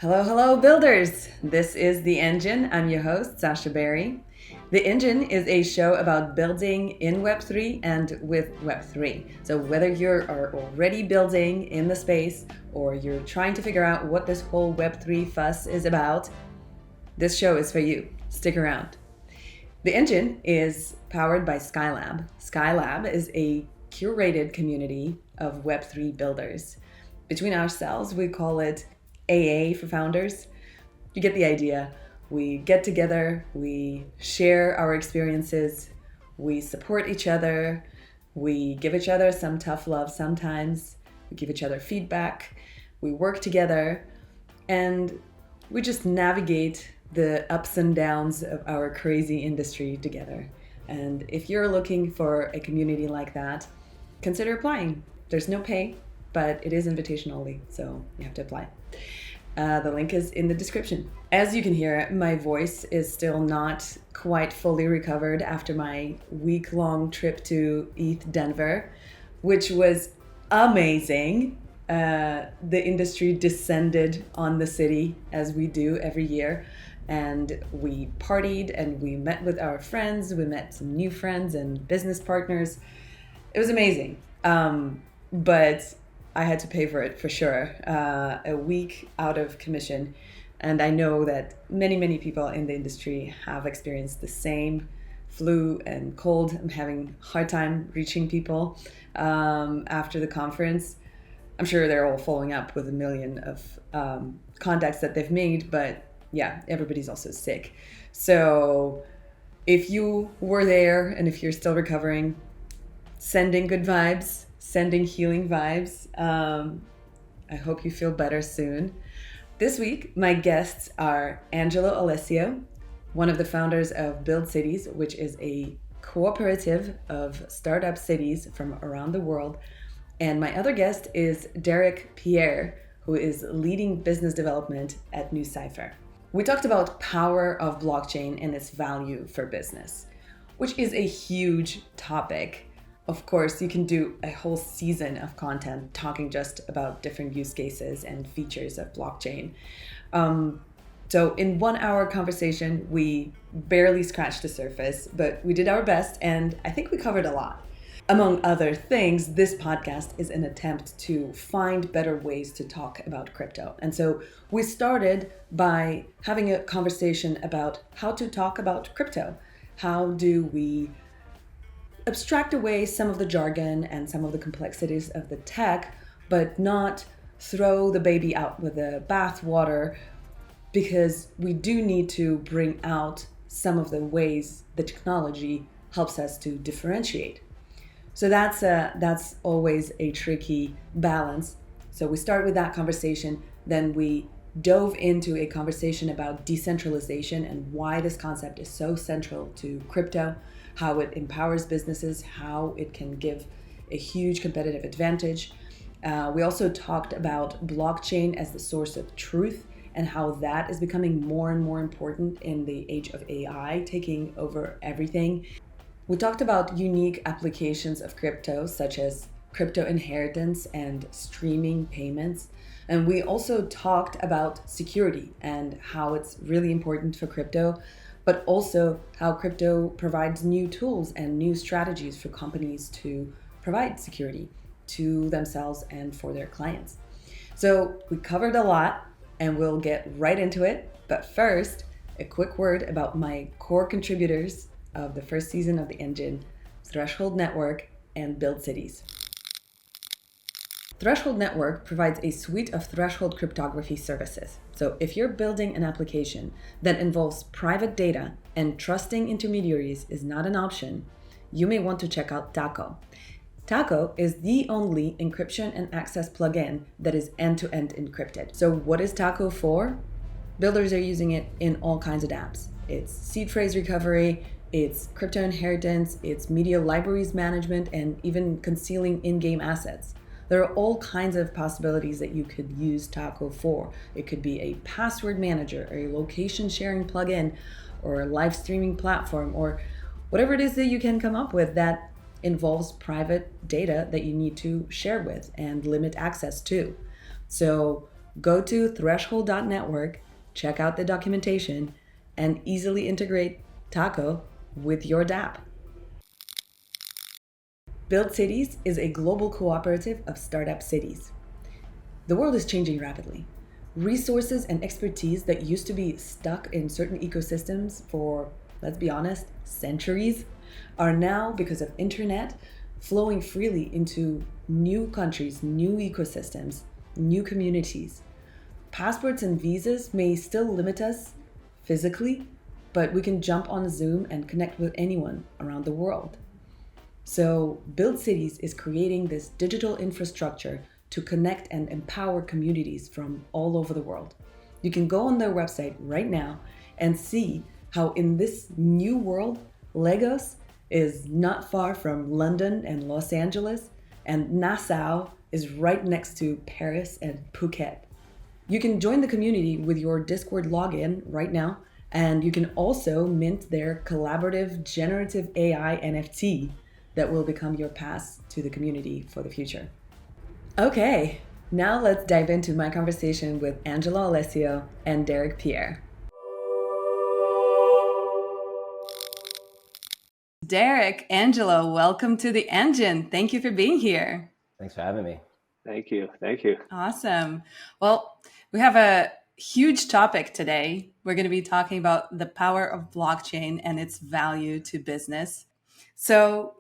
Hello, builders! This is The Engine. I'm your host, Sasha Berry. The Engine is a show about building in Web3 and with Web3. So whether you are already building in the space or you're trying to figure out what this whole Web3 fuss is about, this show is for you. Stick around. The Engine is powered by Skylab. Skylab is a curated community of Web3 builders. Between ourselves, we call it AA for founders. You get the idea. We get together, we share our experiences, we support each other, we give each other some tough love sometimes, we give each other feedback, we work together, and we just navigate the ups and downs of our crazy industry together. And if you're looking for a community like that, consider applying. There's no pay, but it is invitation only, so you have to apply. The link is in the description. As you can hear, my voice is still not quite fully recovered after my week-long trip to ETH Denver, which was amazing. The industry descended on the city as we do every year, and we partied and we met with our friends. We met some new friends and business partners. It was amazing, but I had to pay for it for sure. A week out of commission. And I know that many people in the industry have experienced the same flu and cold. I'm having a hard time reaching people after the conference. I'm sure they're all following up with a million of contacts that they've made, but yeah, everybody's also sick. So if you were there and if you're still recovering, sending good vibes, sending healing vibes. I hope you feel better soon. This week, my guests are Angelo Alessio, one of the founders of Build Cities, which is a cooperative of startup cities from around the world. And my other guest is Pierre, who is leading business development at NyCypher. We talked about power of blockchain and its value for business, which is a huge topic. Of course, you can do a whole season of content talking just about different use cases and features of blockchain. So in 1 hour conversation, we barely scratched the surface, but we did our best, and I think we covered a lot. Among other things, this podcast is an attempt to find better ways to talk about crypto. And so we started by having a conversation about how to talk about crypto. How do we abstract away some of the jargon and some of the complexities of the tech, but not throw the baby out with the bathwater, because we do need to bring out some of the ways the technology helps us to differentiate. So that's always a tricky balance. So we start with that conversation, then we dove into a conversation about decentralization and why this concept is so central to crypto, how it empowers businesses, how it can give a huge competitive advantage. We also talked about blockchain as the source of truth and how that is becoming more and more important in the age of AI taking over everything. We talked about unique applications of crypto, such as crypto inheritance and streaming payments. And we also talked about security and how it's really important for crypto, but also how crypto provides new tools and new strategies for companies to provide security to themselves and for their clients. So we covered a lot and we'll get right into it. But first, a quick word about my core contributors of the first season of The Engine, Threshold Network and Build Cities. Threshold Network provides a suite of threshold cryptography services. So if you're building an application that involves private data and trusting intermediaries is not an option, you may want to check out Taco. Taco is the only encryption and access plugin that is end-to-end encrypted. So what is Taco for? Builders are using it in all kinds of apps. It's seed phrase recovery, it's crypto inheritance, it's media libraries management, and even concealing in-game assets. There are all kinds of possibilities that you could use Taco for. It could be a password manager, or a location sharing plugin, or a live streaming platform, or whatever it is that you can come up with that involves private data that you need to share with and limit access to. So Go to threshold.network, check out the documentation, and easily integrate Taco with your dApp. Build Cities is a global cooperative of startup cities. The world is changing rapidly. Resources and expertise that used to be stuck in certain ecosystems for, let's be honest, centuries, are now, because of internet, flowing freely into new countries, new ecosystems, new communities. Passports and visas may still limit us physically, but we can jump on Zoom and connect with anyone around the world. So, Build Cities is creating this digital infrastructure to connect and empower communities from all over the world. You can go on their website right now and see how, in this new world, Lagos is not far from London and Los Angeles, and Nassau is right next to Paris and Phuket. You can join the community with your Discord login right now, and you can also mint their collaborative generative AI NFT that will become your pass to the community for the future. Okay, now let's dive into my conversation with Angelo Alessio and Pierre. Derek, Angelo, welcome to the Engine. Thank you for being here. Thanks for having me. Thank you. Thank you. Awesome. Well, we have a huge topic today. We're going to be talking about the power of blockchain and its value to business. So,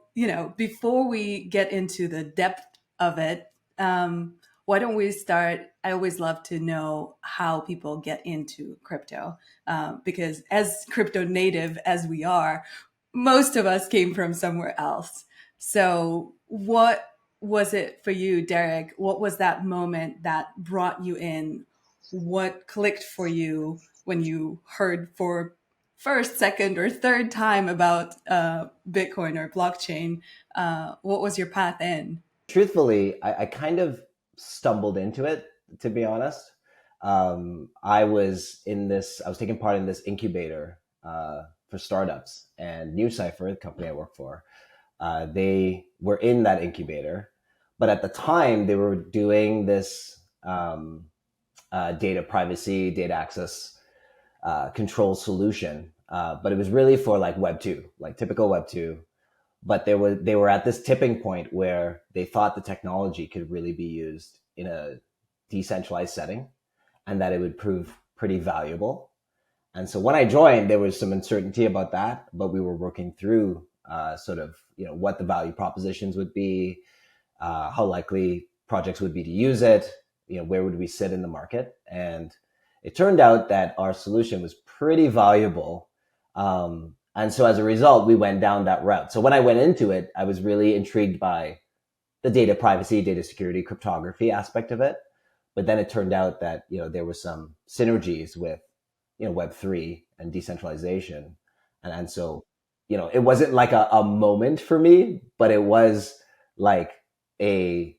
before we get into the depth of it, why don't we start? I always love to know how people get into crypto, because as crypto native as we are, most of us came from somewhere else. So what was it for you, Derek? What was that moment that brought you in? What clicked for you when you heard for first, second, or third time about Bitcoin or blockchain? What was your path in? Truthfully, I kind of stumbled into it, to be honest. I was taking part in this incubator for startups, and NyCypher, the company I work for, they were in that incubator. But at the time, they were doing this data privacy, data access control solution. But it was really for like Web2, like typical Web2. But they were at this tipping point where they thought the technology could really be used in a decentralized setting and that it would prove pretty valuable. And so when I joined, there was some uncertainty about that, but we were working through what the value propositions would be, how likely projects would be to use it, where would we sit in the market. And it turned out that our solution was pretty valuable. And so as a result, we went down that route. So when I went into it, I was really intrigued by the data privacy, data security, cryptography aspect of it. But then it turned out that, there were some synergies with, Web3 and decentralization. And so, it wasn't like a moment for me, but it was like a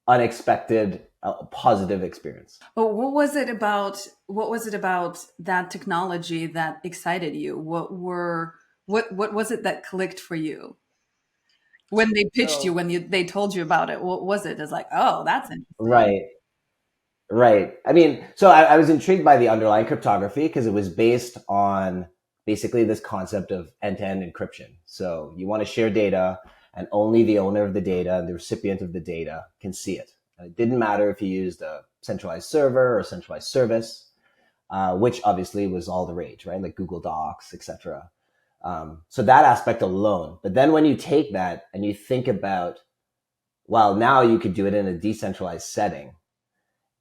unexpected positive experience. But what was it about that technology that excited you? What was it that clicked for you when they pitched you, when they told you about it? What was it? It's like, oh, that's interesting. Right. I mean, so I was intrigued by the underlying cryptography because it was based on basically this concept of end-to-end encryption. So you want to share data, and only the owner of the data and the recipient of the data can see it. And it didn't matter if you used a centralized server or centralized service, which obviously was all the rage, right? Like Google Docs, etc. So that aspect alone. But then when you take that and you think about, well, now you could do it in a decentralized setting.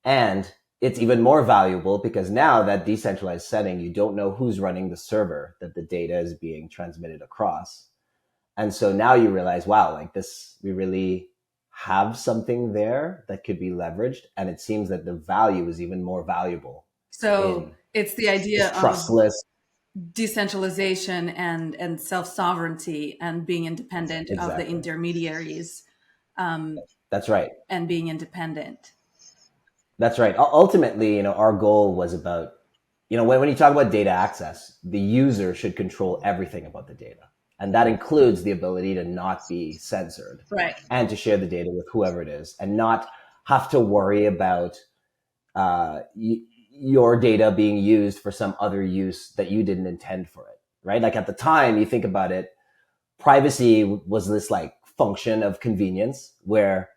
And it's even more valuable because now that decentralized setting, you don't know who's running the server that the data is being transmitted across. And so now you realize, wow, like this, we really have something there that could be leveraged. And it seems that the value is even more valuable. So it's the idea of trustless decentralization and self-sovereignty and being independent of the intermediaries. That's right. And being independent. That's right. Ultimately, our goal was about, when you talk about data access, the user should control everything about the data. And that includes the ability to not be censored, right, and to share the data with whoever it is, and not have to worry about your data being used for some other use that you didn't intend for it, right? Like at the time, you think about it, privacy was this like function of convenience where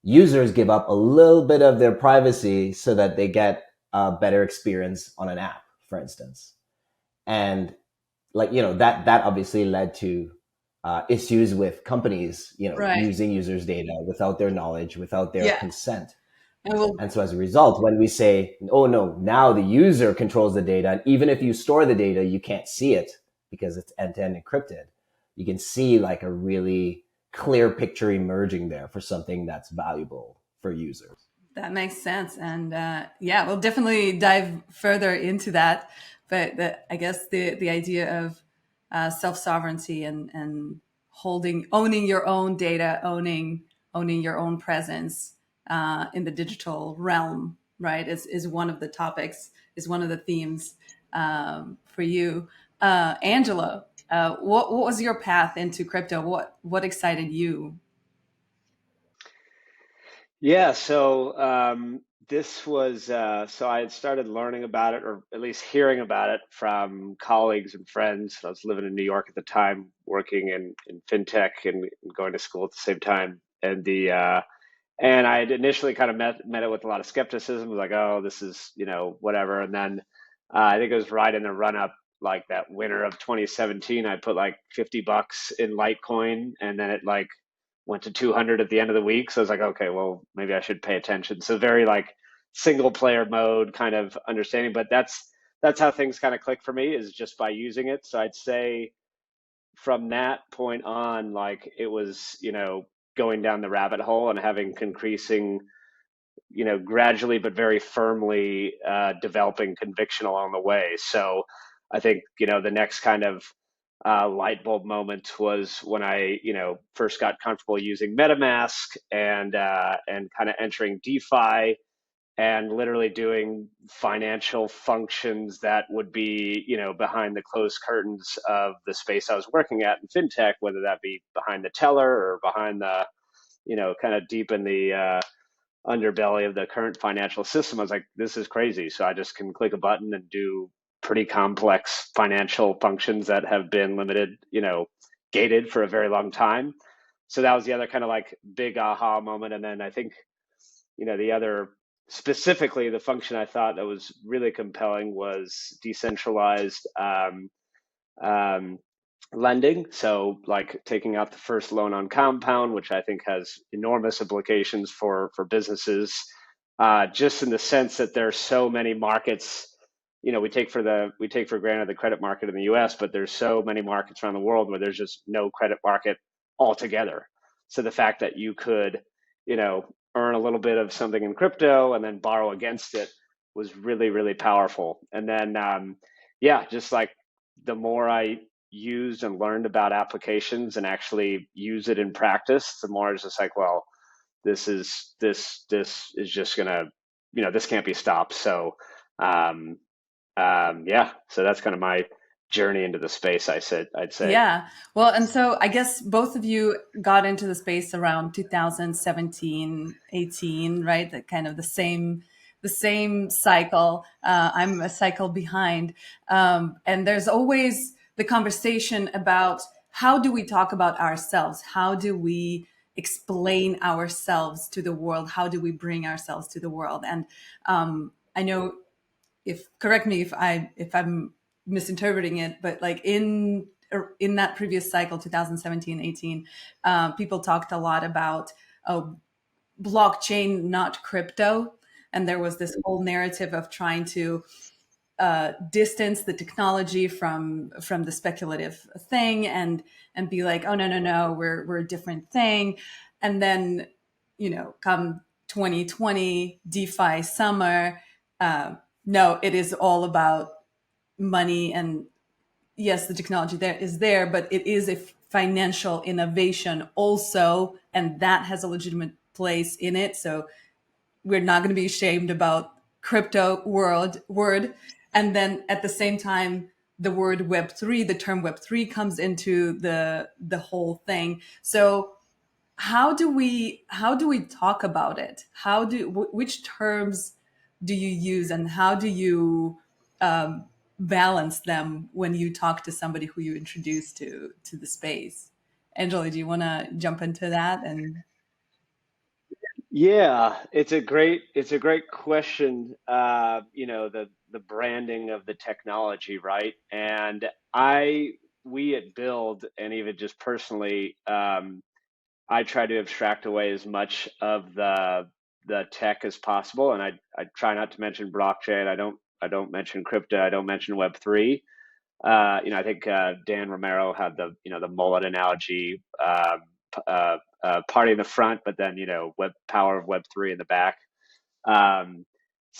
users give up a little bit of their privacy so that they get a better experience on an app, for instance. And like, that obviously led to issues with companies, Right. using users' data without their knowledge, without their Yeah. consent. And we'll, And so as a result, when we say, oh no, now the user controls the data, and even if you store the data, you can't see it because it's end-to-end encrypted. You can see like a really clear picture emerging there for something that's valuable for users. that makes sense. And yeah, we'll definitely dive further into that. But I guess the idea of self-sovereignty and owning your own data, owning your own presence in the digital realm, right, is one of the topics, is one of the themes for you. Angelo, what was your path into crypto? What excited you? Yeah, so this was so I had started learning about it, or at least hearing about it from colleagues and friends. I was living in New York at the time, working in fintech and going to school at the same time. And I had initially kind of met it with a lot of skepticism, like, oh, this is, whatever. And then I think it was right in the run up, like that winter of 2017, I put like $50 in Litecoin, and then it like went to 200 at the end of the week. So I was like, okay, well, maybe I should pay attention. So very like single player mode kind of understanding, but that's how things kind of click for me, is just by using it. So I'd say from that point on, like it was, going down the rabbit hole and having increasing, gradually but very firmly developing conviction along the way. So I think, the next kind of light bulb moment was when I, first got comfortable using MetaMask and kind of entering DeFi and literally doing financial functions that would be, behind the closed curtains of the space I was working at in fintech, whether that be behind the teller or behind the, kind of deep in the underbelly of the current financial system. I was like, this is crazy. So I just can click a button and do pretty complex financial functions that have been limited, gated for a very long time. So that was the other kind of like big aha moment. And then I think, the other, specifically the function I thought that was really compelling was decentralized um, lending. So like taking out the first loan on Compound, which I think has enormous implications for businesses, just in the sense that there's so many markets. We take for granted the credit market in the U.S., but there's so many markets around the world where there's just no credit market altogether. So the fact that you could, earn a little bit of something in crypto and then borrow against it was really, really powerful. And then, yeah, just like the more I used and learned about applications and actually use it in practice, the more it's just like, well, this is just gonna, this can't be stopped. So, um, yeah, so that's kind of my journey into the space. I'd say. Yeah. Well, and so I guess both of you got into the space around 2017, 18, right? That kind of the same cycle. I'm a cycle behind. And there's always the conversation about how do we talk about ourselves? How do we explain ourselves to the world? How do we bring ourselves to the world? And I know, if correct me if I'm misinterpreting it, but like in that previous cycle, 2017, 18, people talked a lot about blockchain, not crypto. And there was this whole narrative of trying to distance the technology from the speculative thing, and be like, oh no, no, no, we're a different thing. And then, come 2020 DeFi summer, no, it is all about money. And yes, the technology there is there, but it is a financial innovation also, and that has a legitimate place in it. So we're not going to be ashamed about crypto word. And then at the same time, the word Web3, the term Web3 comes into the whole thing. So how do we talk about it? Which terms do you use, and how do you um, balance them when you talk to somebody who you introduce to the space? Angela, do you want to jump into that? And Yeah, it's a great question. The branding of the technology, right? And we at Build, and even just personally, I try to abstract away as much of the tech as possible, and I try not to mention blockchain. I don't mention crypto. I don't mention Web3. I think Dan Romero had the mullet analogy, party in the front, but then web power of Web3 in the back. Um,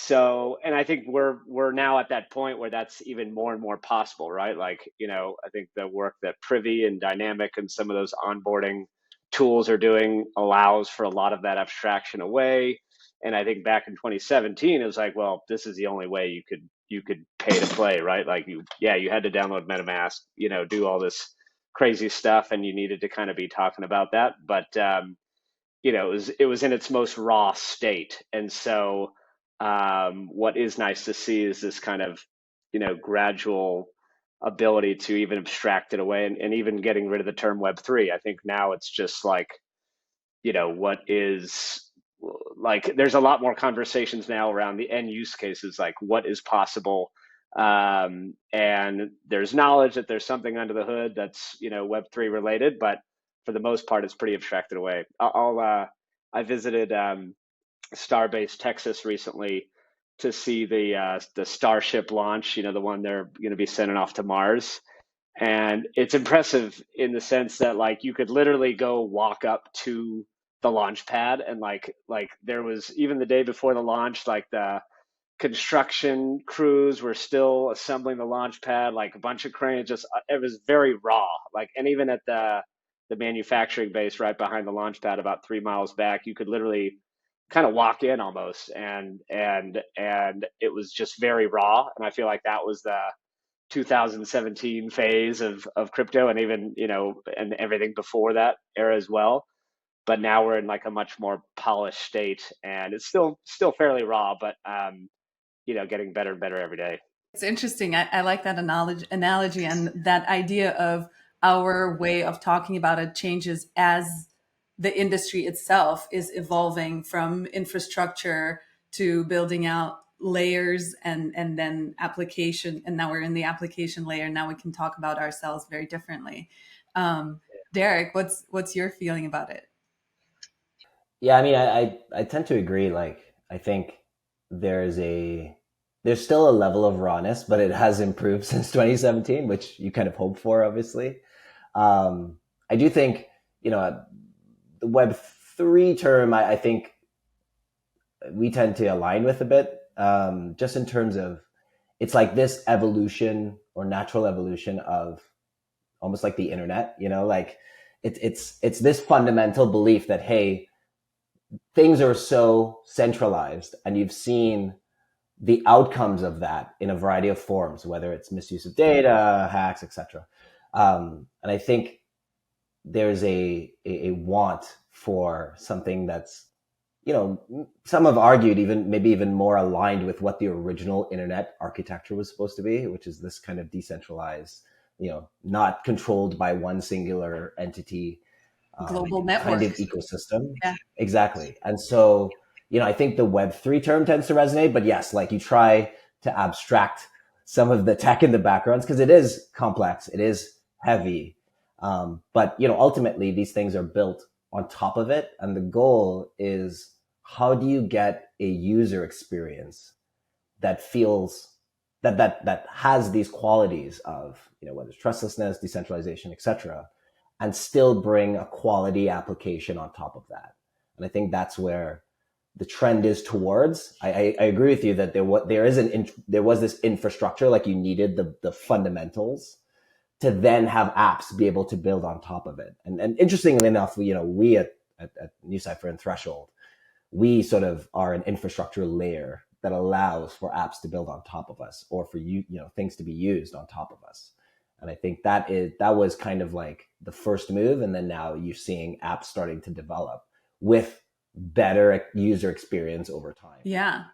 and I think we're now at that point where that's even more and more possible, right? Like, I think the work that Privy and Dynamic and some of those onboarding tools are doing allows for a lot of that abstraction away. And I think back in 2017, it was like, well, this is the only way you could pay to play, right? Like you had to download MetaMask, do all this crazy stuff, and you needed to kind of be talking about that. But it was in its most raw state. And so what is nice to see is this kind of gradual ability to even abstract it away, and even getting rid of the term Web3. I think now it's just like, what is, like, there's a lot more conversations now around the end use cases, like what is possible. And there's knowledge that there's something under the hood that's Web3 related, but for the most part, it's pretty abstracted away. I visited Starbase, Texas recently to see the Starship launch. The one they're going to be sending off to Mars, and it's impressive in the sense that, like, you could literally go walk up to the launch pad, and like there was, even the day before the launch, like the construction crews were still assembling the launch pad, like a bunch of cranes. Just, it was very raw. Like, and even at the manufacturing base right behind the launch pad, about 3 miles back, you could literally kind of walk in almost, and it was just very raw. And I feel like that was the 2017 phase of crypto, and even and everything before that era as well. But now we're in like a much more polished state, and it's still fairly raw, but getting better and better every day. it's interesting. I like that analogy and that idea of our way of talking about it changes as the industry itself is evolving from infrastructure to building out layers and then application. And now we're in the application layer. Now we can talk about ourselves very differently. Um, Derek, what's your feeling about it? Yeah, I mean, I tend to agree. Like, I think there's still a level of rawness, but it has improved since 2017, which you kind of hope for, obviously. I do think, the Web3 term, I think we tend to align with a bit, just in terms of, it's like this evolution or natural evolution of almost like the internet, like it's this fundamental belief that, hey, things are so centralized, and you've seen the outcomes of that in a variety of forms, whether it's misuse of data, hacks, etc. And I think there's a want for something that's, some have argued maybe even more aligned with what the original internet architecture was supposed to be, which is this kind of decentralized, not controlled by one singular entity, Global kind of networks. ecosystem. Yeah. Exactly. And so, I think the Web3 term tends to resonate, but yes, like, you try to abstract some of the tech in the backgrounds because it is complex, it is heavy. But, ultimately these things are built on top of it. And the goal is, how do you get a user experience that feels that has these qualities of, whether it's trustlessness, decentralization, etc., and still bring a quality application on top of that. And I think that's where the trend is towards. I agree with you that there was this infrastructure, like, you needed the fundamentals to then have apps be able to build on top of it. And interestingly enough, we at NyCypher and Threshold, we sort of are an infrastructure layer that allows for apps to build on top of us, or for things to be used on top of us. And I think that was kind of like the first move. And then now you're seeing apps starting to develop with better user experience over time. Yeah.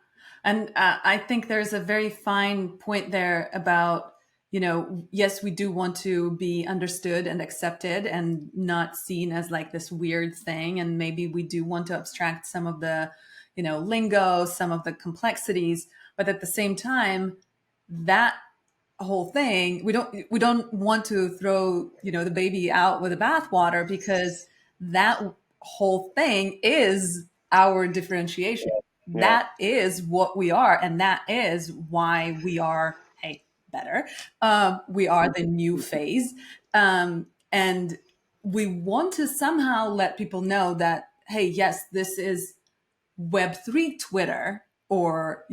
And I think there's a very fine point there about, yes, we do want to be understood and accepted and not seen as like this weird thing. And maybe we do want to abstract some of the, lingo, some of the complexities. But at the same time, that whole thing, we don't want to throw, the baby out with the bathwater, because that whole thing is our differentiation. Yeah. That is what we are, and that is why we are, hey, better. We are the new phase, and we want to somehow let people know that, hey, yes, this is Web3 Twitter, or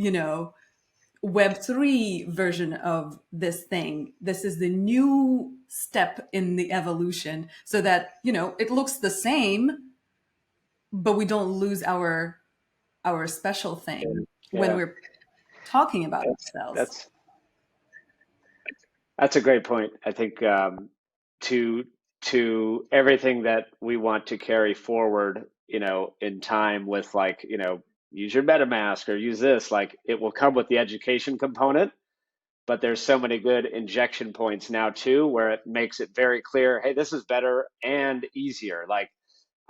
Web3 version of this thing. This is the new step in the evolution, so that, it looks the same, but we don't lose our special thing when Yeah. we're talking about ourselves. That's a great point. I think to everything that we want to carry forward, in time with, like, use your MetaMask or use this, like, it will come with the education component, but there's so many good injection points now too, where it makes it very clear, hey, this is better and easier. Like,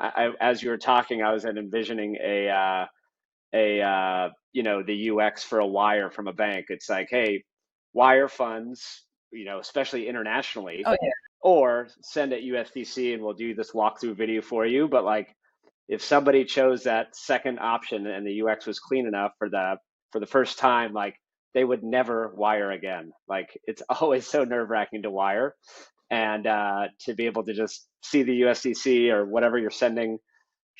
as you were talking, I was envisioning the UX for a wire from a bank. It's like, hey, wire funds, especially internationally, Oh yeah. or send it USDC and we'll do this walkthrough video for you. But like, if somebody chose that second option and the UX was clean enough for the first time, like, they would never wire again. Like, it's always so nerve-wracking to wire, and to be able to just see the USDC or whatever you're sending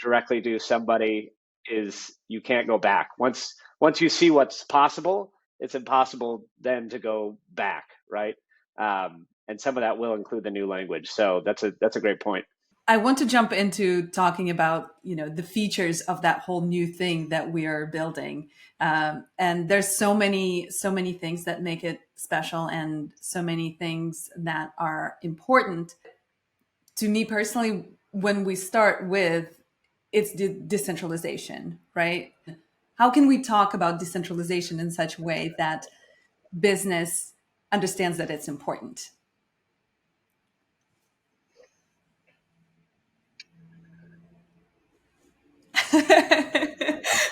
directly to somebody, is you can't go back. Once you see what's possible, it's impossible then to go back, right? And some of that will include the new language. So that's a great point. I want to jump into talking about, the features of that whole new thing that we are building. And there's so many things that make it special, and so many things that are important to me personally. When we start with, it's decentralization, right? How can we talk about decentralization in such a way that business understands that it's important?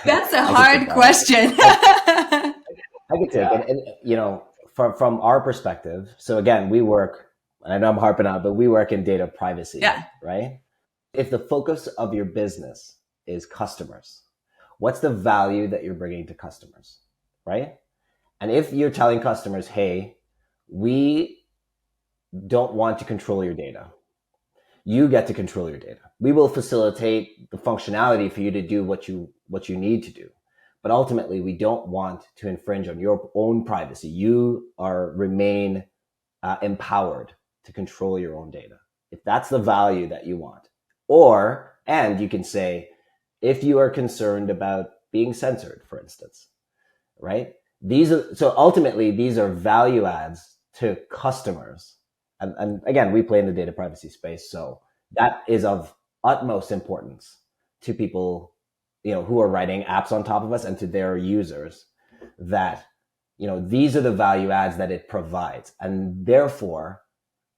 That's a hard question. I could take it. And from our perspective, so again, we work, and I know I'm harping on it, but we work in data privacy, Yeah. right? If the focus of your business is customers, what's the value that you're bringing to customers, right? And if you're telling customers, hey, we don't want to control your data, you get to control your data. We will facilitate the functionality for you to do what you need to do. But ultimately, we don't want to infringe on your own privacy. You remain empowered to control your own data, if that's the value that you want. And you can say, if you are concerned about being censored, for instance, right? So ultimately, these are value adds to customers. And again, we play in the data privacy space. So that is of utmost importance to people, who are writing apps on top of us, and to their users, that, these are the value adds that it provides. And therefore,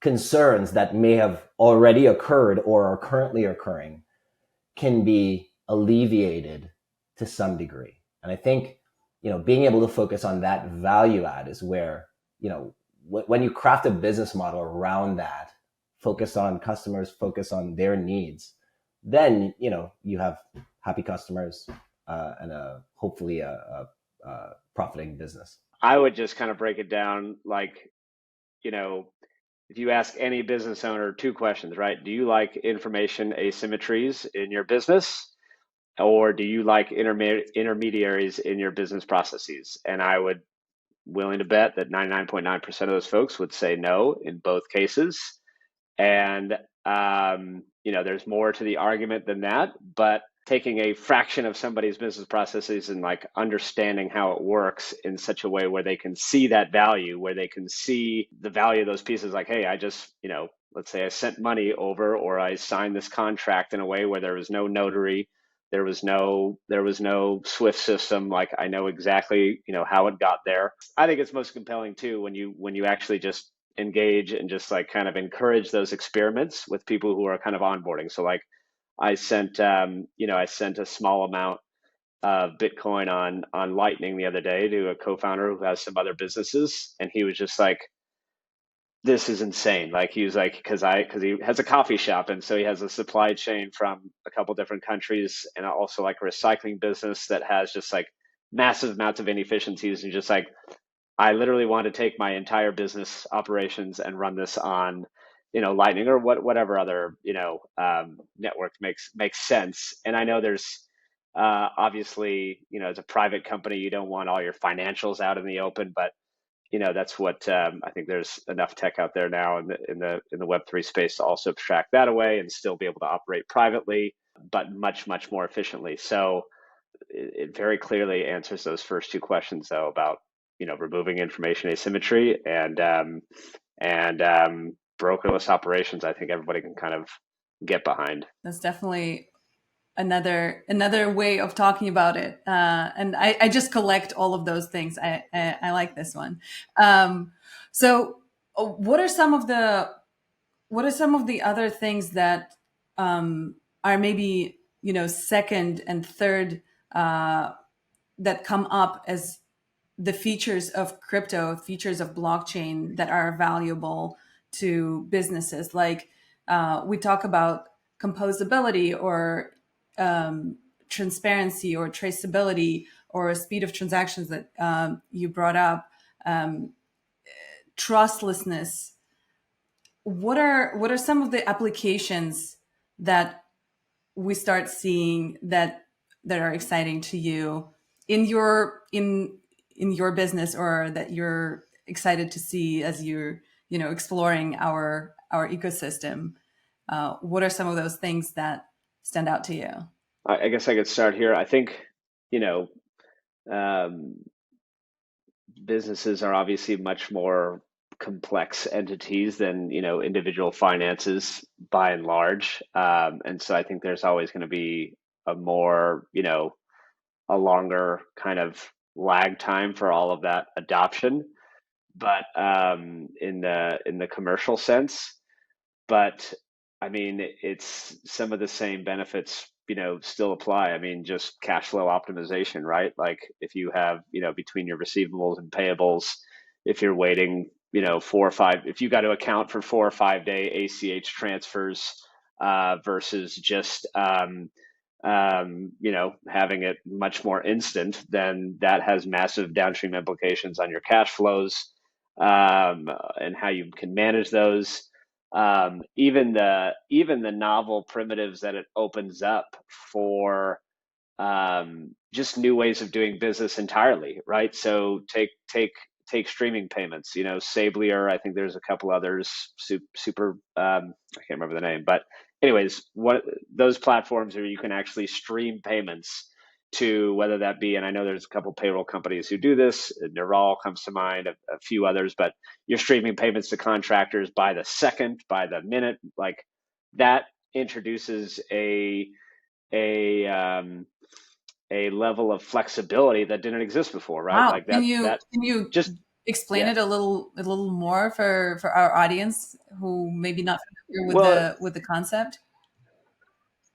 concerns that may have already occurred or are currently occurring can be alleviated to some degree. And I think, being able to focus on that value add is where, when you craft a business model around that, focus on customers, focus on their needs, then, you have happy customers, and hopefully a profiting business. I would just kind of break it down like, if you ask any business owner two questions, right? Do you like information asymmetries in your business? Or do you like intermediaries in your business processes? And I would willing to bet that 99.9% of those folks would say no in both cases. And, there's more to the argument than that. But taking a fraction of somebody's business processes and like understanding how it works in such a way where they can see that value, where they can see the value of those pieces. Like, hey, I just, let's say I sent money over, or I signed this contract in a way where there was no notary, there was no Swift system. Like, I know exactly, how it got there. I think it's most compelling too when you actually just engage and just like kind of encourage those experiments with people who are kind of onboarding. So like, I sent a small amount of Bitcoin on Lightning the other day to a co-founder who has some other businesses, and he was just like, "This is insane!" Like, he was like, because he has a coffee shop, and so he has a supply chain from a couple different countries, and also like a recycling business that has just like massive amounts of inefficiencies, and just like, I literally want to take my entire business operations and run this on, Lightning or whatever other, network makes sense. And I know there's obviously, as a private company, you don't want all your financials out in the open, but that's what I think. There's enough tech out there now in the Web3 space to also abstract that away and still be able to operate privately, but much more efficiently. So it very clearly answers those first two questions, though, about removing information asymmetry and brokerless operations. I think everybody can kind of get behind. That's definitely another way of talking about it. And I just collect all of those things. I like this one. So what are some of the other things that are maybe second and third that come up as the features of crypto, features of blockchain that are valuable to businesses? Like we talk about composability or transparency or traceability or speed of transactions that you brought up, trustlessness. What are some of the applications that we start seeing that are exciting to you in your business, or that you're excited to see as you're exploring our ecosystem? What are some of those things that stand out to you? I guess I could start here. I think um, businesses are obviously much more complex entities than individual finances by and large, and so I think there's always going to be a more a longer kind of lag time for all of that adoption, but in the commercial sense. But I mean, it's some of the same benefits, still apply. I mean, just cash flow optimization, right? Like, if you have, between your receivables and payables, if you're waiting, if you got to account for 4 or 5 day ACH transfers versus just, having it much more instant, then that has massive downstream implications on your cash flows, and how you can manage those. Even the novel primitives that it opens up for just new ways of doing business entirely, right? So take streaming payments. Sablier. I think there's a couple others. Super. I can't remember the name, but anyways, what those platforms where you can actually stream payments to, whether that be, and I know there's a couple payroll companies who do this. Neural comes to mind, a few others, but you're streaming payments to contractors by the second, by the minute. Like, that introduces a level of flexibility that didn't exist before, right? Wow. Like Can you just explain yeah. it a little more for our audience who maybe not familiar Well, with the concept?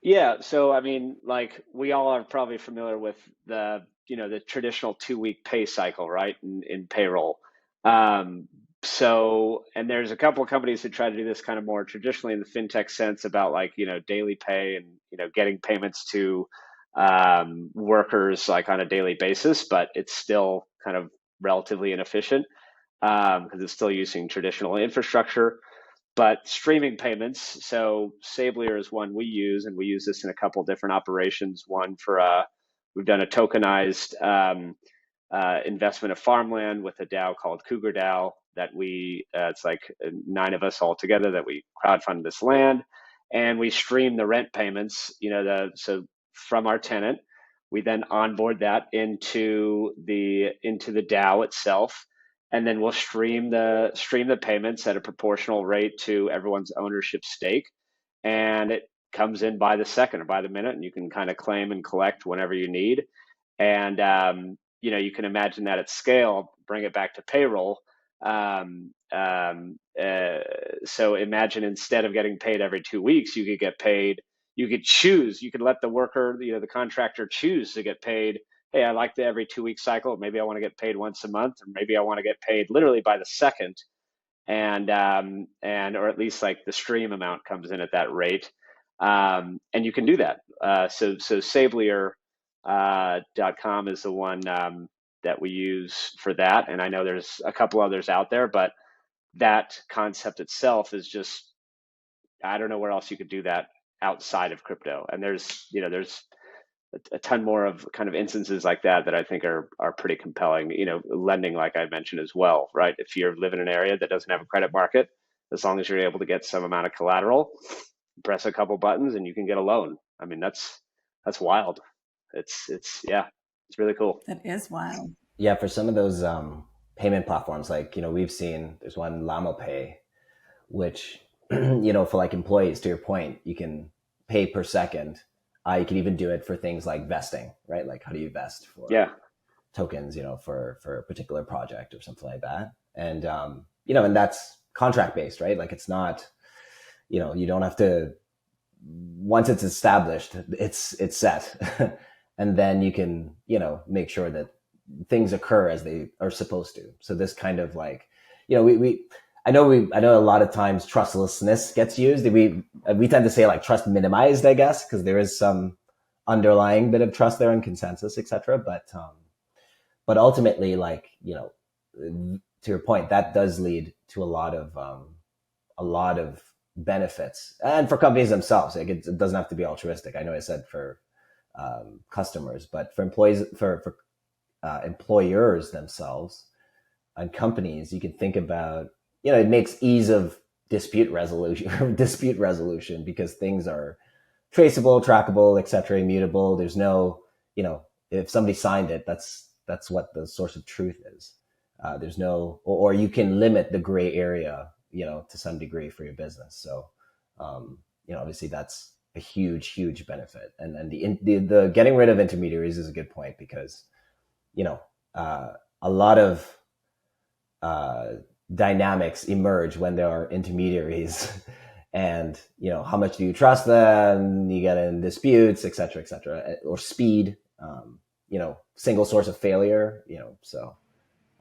yeah. So I mean, like, we all are probably familiar with the traditional 2 week pay cycle, right? In payroll. Um, and there's a couple of companies who try to do this kind of more traditionally in the fintech sense, about like, daily pay and, getting payments to workers like on a daily basis, but it's still kind of relatively inefficient because it's still using traditional infrastructure. But streaming payments, so Sablier is one we use, and we use this in a couple different operations. One for we've done a tokenized investment of farmland with a DAO called Cougar DAO that it's like 9 of us all together that we crowdfund this land, and we stream the rent payments. So from our tenant. We then onboard that into the DAO itself, and then we'll stream the payments at a proportional rate to everyone's ownership stake, and it comes in by the second or by the minute, and you can kind of claim and collect whenever you need. And you can imagine that at scale, bring it back to payroll. So imagine instead of getting paid every 2 weeks, you could get paid. You could choose. You could let the worker, the contractor, choose to get paid. Hey, I like the every 2 week cycle. Maybe I want to get paid once a month, or maybe I want to get paid literally by the second, and or at least like the stream amount comes in at that rate, and you can do that. So Savelier.com is the one that we use for that, and I know there's a couple others out there, but that concept itself is just, I don't know where else you could do that outside of crypto. And there's a ton more of kind of instances like that I think are pretty compelling. Lending, like I mentioned as well, right? If you live in an area that doesn't have a credit market, as long as you're able to get some amount of collateral, press a couple buttons and you can get a loan. I mean, that's wild. It's really cool. That is wild. Yeah, for some of those payment platforms, like, we've seen there's one Llama Pay, which, for like employees, to your point, you can pay per second. You can even do it for things like vesting, right? Like, how do you vest for tokens, for a particular project or something like that. And, and that's contract based, right? Like, it's not, you don't have to, once it's established, it's set. And then you can, make sure that things occur as they are supposed to. So this kind of like, I know a lot of times trustlessness gets used. We tend to say like trust minimized, I guess, because there is some underlying bit of trust there and consensus, etc. But ultimately, like, to your point, that does lead to a lot of benefits, and for companies themselves. Like, it doesn't have to be altruistic. I know I said for customers, but for employees, for employers themselves and companies, you can think about, it makes ease of dispute resolution because things are traceable, trackable, etc., immutable. There's no, if somebody signed it, that's what the source of truth is. There's no, or you can limit the gray area, to some degree for your business. So, obviously that's a huge benefit. And then the getting rid of intermediaries is a good point because, a lot of dynamics emerge when there are intermediaries, and how much do you trust them? You get in disputes, etc., or speed, single source of failure, so.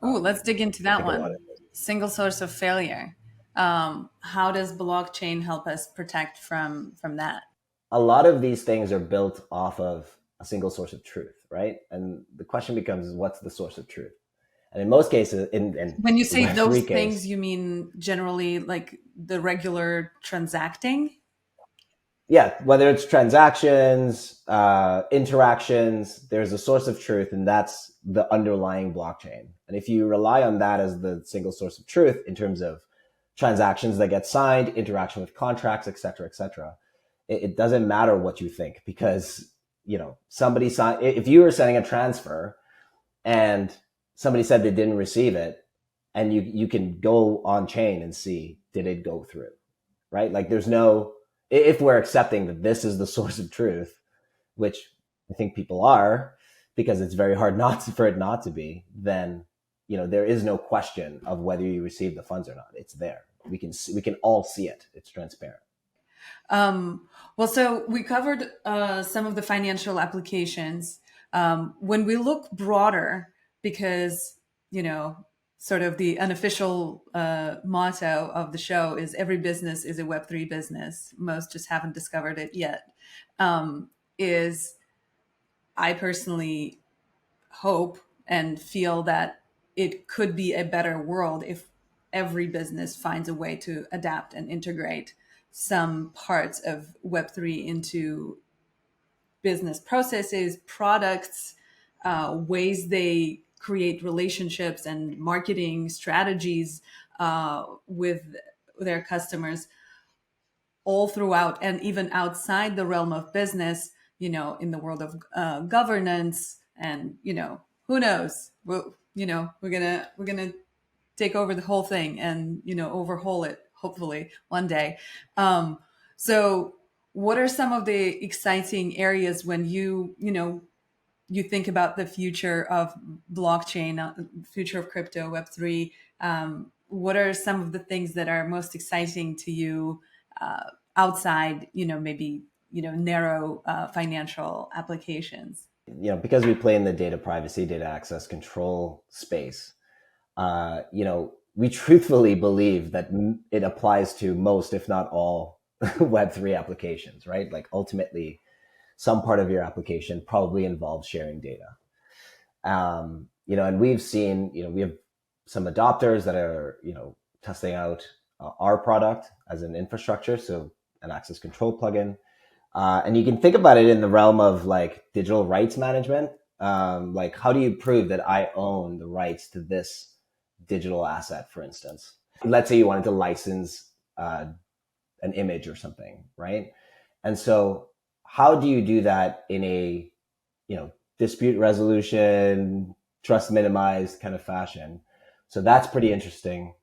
Let's dig into that one. Single source of failure. How does blockchain help us protect from that? A lot of these things are built off of a single source of truth, right? And the question becomes, what's the source of truth? And in most cases, when you say those things, you mean generally like the regular transacting? Yeah, whether it's transactions, interactions, there's a source of truth, and that's the underlying blockchain. And if you rely on that as the single source of truth in terms of transactions that get signed, interaction with contracts, etc., it doesn't matter what you think, because somebody signed. If you were sending a transfer and somebody said they didn't receive it, and you can go on chain and see, did it go through, right? Like, there's no, if we're accepting that this is the source of truth, which I think people are, because it's very hard for it not to be, then there is no question of whether you receive the funds or not. It's there. We can all see it. It's transparent. Well, so we covered some of the financial applications. When we look broader, because sort of the unofficial motto of the show is every business is a Web3 business. Most just haven't discovered it yet. Is I personally hope and feel that it could be a better world if every business finds a way to adapt and integrate some parts of Web3 into business processes, products, ways they create relationships and marketing strategies with their customers all throughout and even outside the realm of business, in the world of governance, and who knows, we're gonna take over the whole thing and overhaul it hopefully one day. So what are some of the exciting areas when you think about the future of blockchain, future of crypto, Web3? What are some of the things that are most exciting to you outside, maybe, narrow financial applications? Because we play in the data privacy, data access control space, we truthfully believe that it applies to most, if not all, Web3 applications, right? Like ultimately, some part of your application probably involves sharing data. And we've seen, we have some adopters that are, testing out our product as an infrastructure, so an access control plugin. And you can think about it in the realm of like digital rights management. Like, how do you prove that I own the rights to this digital asset, for instance? Let's say you wanted to license an image or something, right? And so how do you do that in a, dispute resolution, trust minimized kind of fashion? So that's pretty interesting.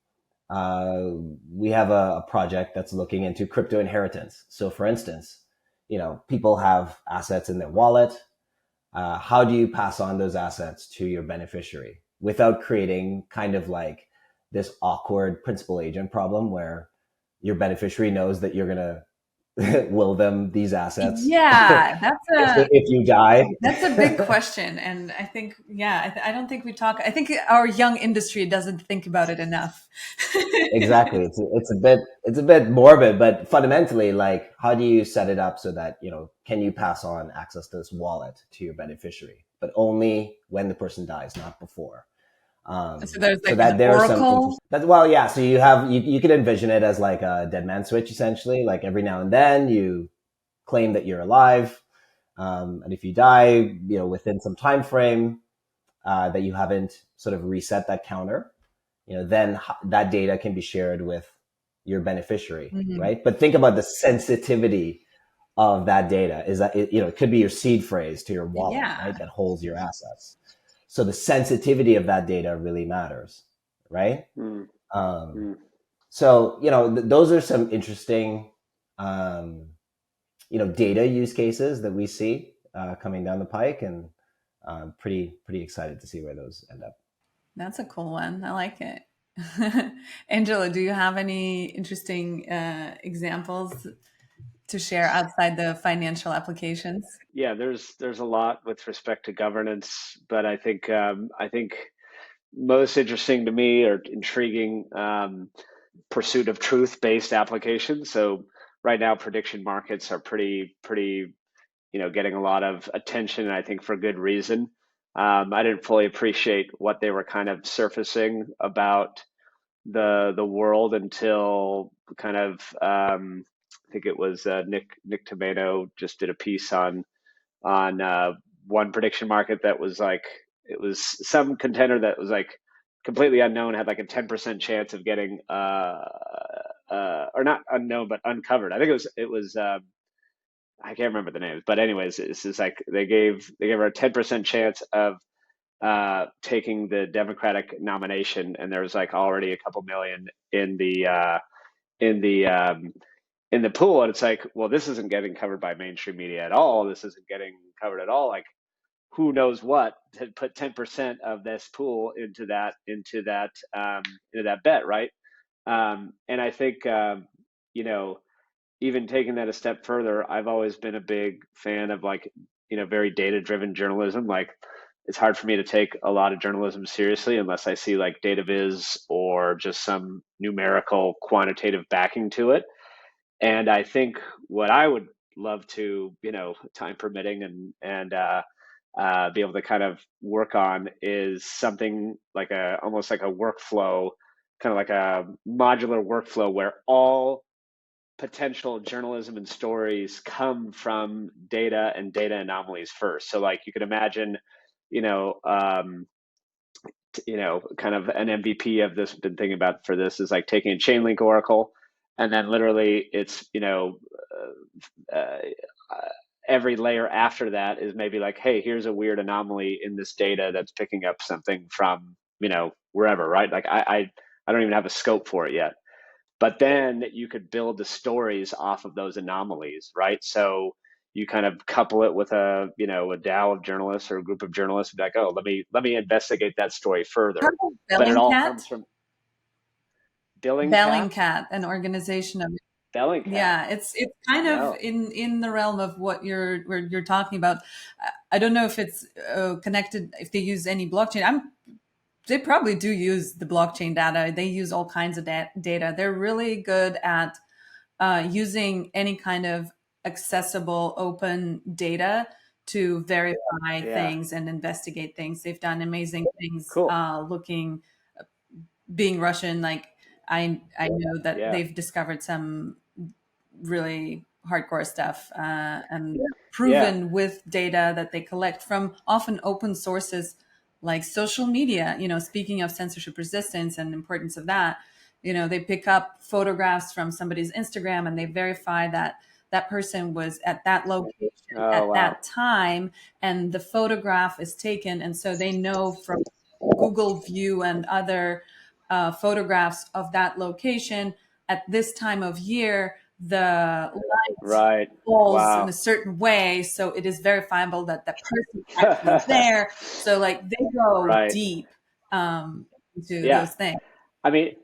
We have a project that's looking into crypto inheritance. So for instance, people have assets in their wallet. How do you pass on those assets to your beneficiary without creating kind of like this awkward principal agent problem where your beneficiary knows that you're going to will them these assets Yeah, if you die? that's a big question. And I think, yeah, I don't think we talk. I think our young industry doesn't think about it enough. Exactly. It's a bit morbid, but fundamentally, like, how do you set it up so that, can you pass on access to this wallet to your beneficiary, but only when the person dies, not before? So there's like So that an there are some oracle. well, yeah. So you could envision it as like a dead man switch, essentially. Like every now and then you claim that you're alive, and if you die, within some time frame that you haven't sort of reset that counter, then that data can be shared with your beneficiary, Mhm. right? But think about the sensitivity of that data. Is that it could be your seed phrase to your wallet, Yeah. right? That holds your assets. So the sensitivity of that data really matters, right? Mm. Um, so those are some interesting data use cases that we see coming down the pike, and pretty excited to see where those end up. That's a cool one. I like it. Angela, do you have any interesting examples to share outside the financial applications? Yeah, there's a lot with respect to governance, but I think most interesting to me or intriguing, pursuit of truth-based applications. So right now, prediction markets are pretty getting a lot of attention, and I think for good reason. I didn't fully appreciate what they were kind of surfacing about the world until kind of, I think it was Nick Tomato just did a piece on one prediction market that was like, it was some contender that was like completely unknown, had like a 10% chance of getting or not unknown but uncovered. I think it was I can't remember the names, but anyways, this is like they gave her a 10% chance of taking the Democratic nomination, and there was like already a couple million in the in the pool, and it's like, well, this isn't getting covered by mainstream media at all. This isn't getting covered at all. Like, who knows what to put 10% of this pool into that bet, right? And I think you know even taking that a step further, I've always been a big fan of like, very data driven journalism. Like, it's hard for me to take a lot of journalism seriously unless I see like data viz or just some numerical quantitative backing to it. And I think what I would love to, time permitting and be able to kind of work on is something like almost like a workflow, kind of like a modular workflow where all potential journalism and stories come from data and data anomalies first. So like you could imagine, you know, um, kind of an MVP of this, been thinking about for this is like taking a chain link oracle, and then literally it's, uh, every layer after that is maybe like, hey, here's a weird anomaly in this data that's picking up something from, wherever, right? Like I don't even have a scope for it yet. But then you could build the stories off of those anomalies, right? So you kind of couple it with a DAO of journalists or a group of journalists, and be like, oh, let me investigate that story How further. about But it all Bellingcat? comes from Billing Cat. Bellingcat, an organization of, Billing Cat. yeah, it's kind of No. in the realm of what you're talking about. I don't know if it's connected, if they use any blockchain. They probably do use the blockchain data. They use all kinds of data. They're really good at using any kind of accessible open data to verify Yeah. things and investigate things. They've done amazing things Cool. being Russian. Like I know that Yeah. they've discovered some really hardcore stuff and Yeah. proven with data that they collect from often open sources like social media. Speaking of censorship resistance and importance of that, they pick up photographs from somebody's Instagram and they verify that that person was at that location Oh, at wow. that time, and the photograph is taken, and so they know from Google View and other photographs of that location at this time of year, the light Right. falls in a Wow. certain way, so it is verifiable that that person is actually there. So like they go Right. deep into Yeah. those things. I mean,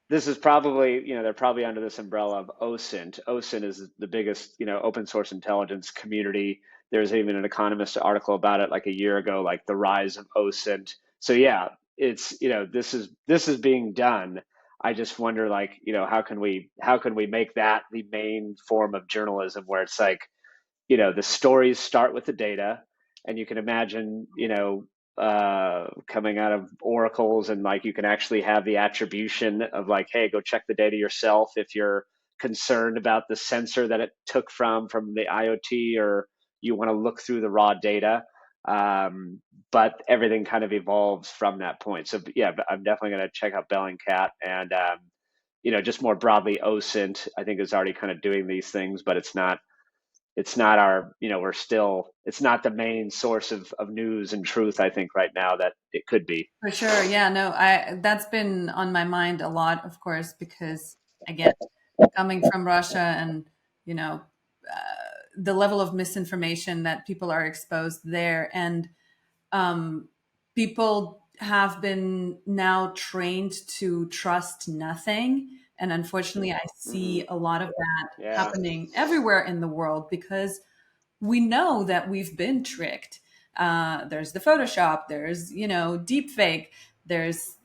this is probably, they're probably under this umbrella of OSINT. OSINT is the biggest, open source intelligence community. There's even an Economist article about it like a year ago, like the rise of OSINT. So yeah, it's, this is being done. I just wonder, like, how can we make that the main form of journalism, where it's like, the stories start with the data, and you can imagine, coming out of oracles, and like you can actually have the attribution of like, hey, go check the data yourself if you're concerned about the sensor that it took from the IoT, or you want to look through the raw data. But everything kind of evolves from that point. So yeah, I'm definitely going to check out Bellingcat, and just more broadly, OSINT I think is already kind of doing these things, but it's not our, it's not the main source of news and truth, I think, right now, that it could be. For sure. Yeah, no, I that's been on my mind a lot, of course, because again, coming from Russia and, you know, the level of misinformation that people are exposed there. And um, people have been now trained to trust nothing. And unfortunately, I Hmm. see a lot of that Yeah. happening everywhere in the world because we know that we've been tricked. There's the Photoshop, there's, deep fake, there's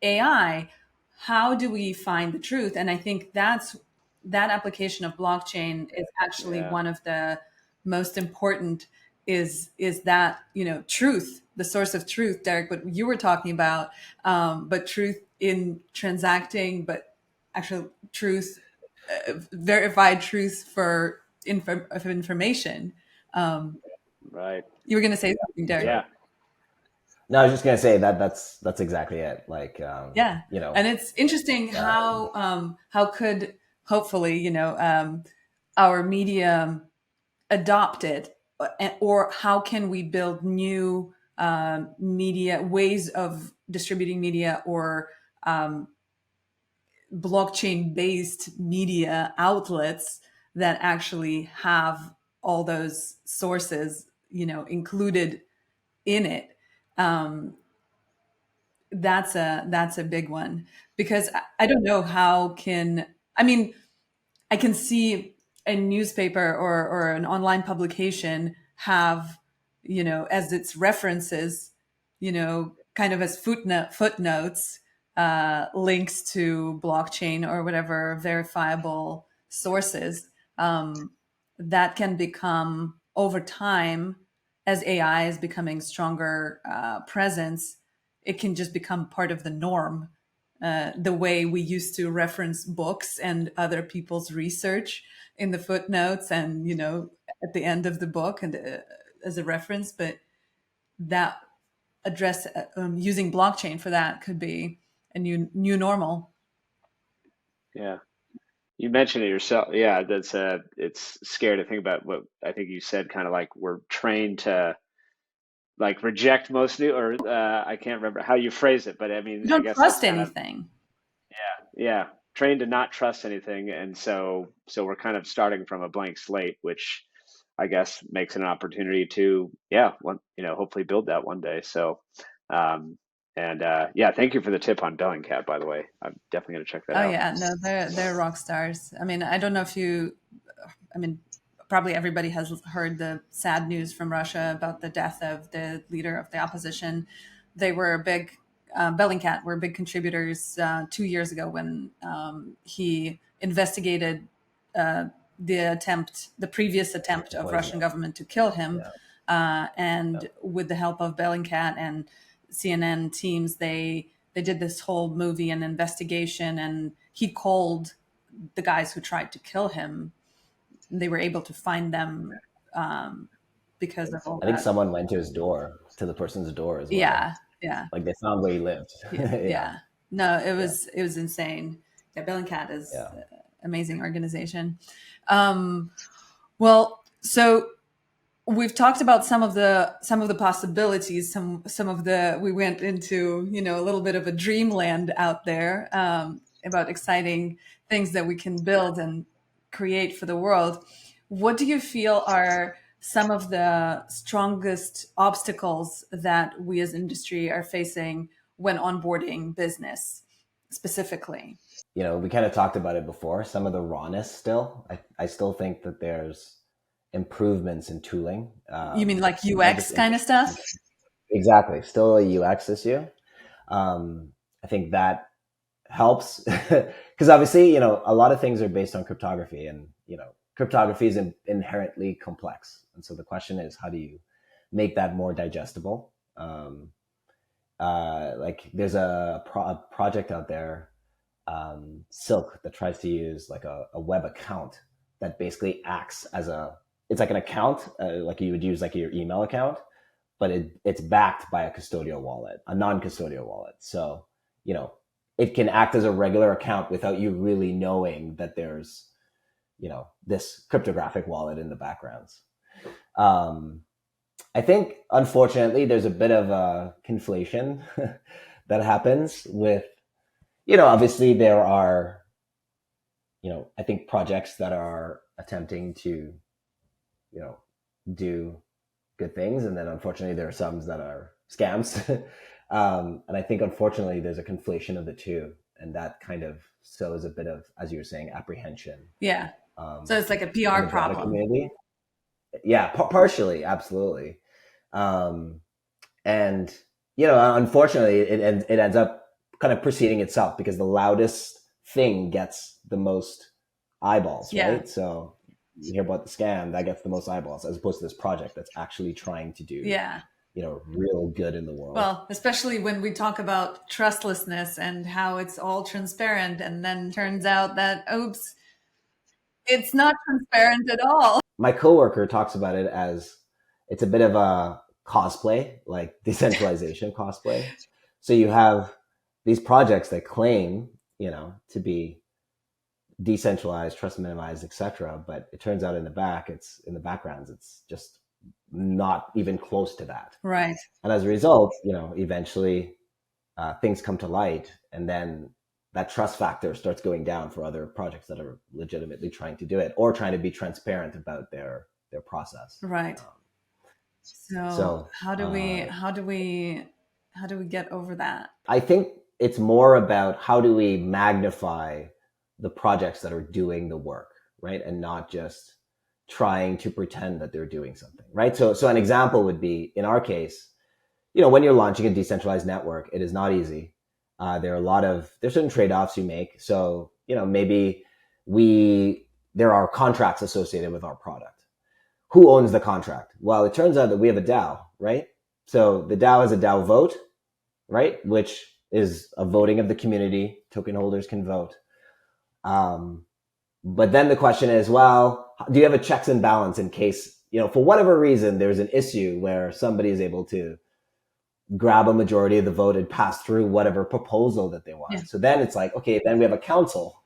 AI. How do we find the truth? And I think that application of blockchain is actually Yeah. one of the most important is that, truth, the source of truth, Derek, what you were talking about, but truth in transacting, but actual truth, verified truth for of information. Um, Right. you were going to say something, Derek. Yeah. No, I was just gonna say that's exactly it. Like, Yeah, you know, and it's interesting uh, how could hopefully our media adopt it, or how can we build new media ways of distributing media or um, blockchain based media outlets that actually have all those sources included in it. um, that's a big one because I don't know how can I mean I can see a newspaper or an online publication have as its references kind of as footnotes links to blockchain or whatever verifiable sources that can become over time as AI is becoming stronger presence. It can just become part of the norm, the way we used to reference books and other people's research in the footnotes and at the end of the book and as a reference. But that address using blockchain for that could be a new normal. Yeah. You mentioned it yourself. Yeah, it's scary to think about what I think you said, kind of like we're trained to like reject most new, or I can't remember how you phrase it, but I You mean, I don't guess that's trust kind of, anything. yeah, trained to not trust anything. And so we're kind of starting from a blank slate, which I guess makes it an opportunity to, yeah, hopefully build that one day. So, um, and yeah, thank you for the tip on Bellingcat, by the way. I'm definitely going to check that Oh out. yeah, no, they're rock stars. I mean, I don't know if you, I mean, probably everybody has heard the sad news from Russia about the death of the leader of the opposition. They were a big, Bellingcat were big contributors 2 years ago when he investigated uh, the previous attempt of Poison Russian it. government to kill him, Yeah. Yeah. and with the help of Bellingcat and CNN teams, they did this whole movie and investigation, and he called the guys who tried to kill him. They were able to find them because of all I think that. someone went to his door, to the person's door as well. Yeah, yeah, Like they found where he lived. yeah, Yeah. yeah. No, Yeah. it was insane. Yeah, Bellingcat is Yeah. amazing organization. Um, well, so we've talked about some of the possibilities, some of the we went into a little bit of a dreamland out there about exciting things that we can build and create for the world. What do you feel are some of the strongest obstacles that we as industry are facing when onboarding business specifically? We kind of talked about it before. Some of the rawness still. I still think that there's improvements in tooling. You mean like Not just UX kind of stuff? exactly. Still a UX issue. I think that helps because obviously, a lot of things are based on cryptography, and cryptography is inherently complex. And so the question is, how do you make that more digestible? Like there's a project out there, Silk, that tries to use like a web account that basically acts as it's like an account, like you would use like your email account, but it's backed by a custodial wallet, a non-custodial wallet. So, it can act as a regular account without you really knowing that there's, this cryptographic wallet in the backgrounds. I think, unfortunately, there's a bit of a conflation that happens with, obviously there are, I think projects that are attempting to, do good things. And then unfortunately, there are some that are scams. And I think, unfortunately, there's a conflation of the two. And that kind of sows a bit of, as you were saying, apprehension. Yeah. So it's like a In PR the broader problem. community. Yeah, partially, absolutely. And unfortunately, it ends up kind of preceding itself, because the loudest thing gets the most eyeballs, Yeah. right? So you hear about the scam that gets the most eyeballs, as opposed to this project that's actually trying to do, Yeah. real good in the world. Well, especially when we talk about trustlessness and how it's all transparent, and then turns out that, oops, it's not transparent at all. My coworker talks about it as it's a bit of a cosplay, like decentralization cosplay. So you have these projects that claim, to be decentralized, trust minimized, etc. But it turns out in the backgrounds, it's just not even close to that. Right. And as a result, eventually things come to light, and then that trust factor starts going down for other projects that are legitimately trying to do it, or trying to be transparent about their process. Right. So how do we get over that? I think it's more about how do we magnify the projects that are doing the work, right? And not just trying to pretend that they're doing something, right? So an example would be, in our case, when you're launching a decentralized network, it is not easy. There's certain trade-offs you make. So, maybe there are contracts associated with our product. Who owns the contract? Well, it turns out that we have a DAO, right? So the DAO has a DAO vote, right? Which is a voting of the community. Token holders can vote. But then the question is, well, do you have a checks and balance in case, for whatever reason, there's an issue where somebody is able to grab a majority of the vote and pass through whatever proposal that they want. Yeah. So then it's like, okay, then we have a council.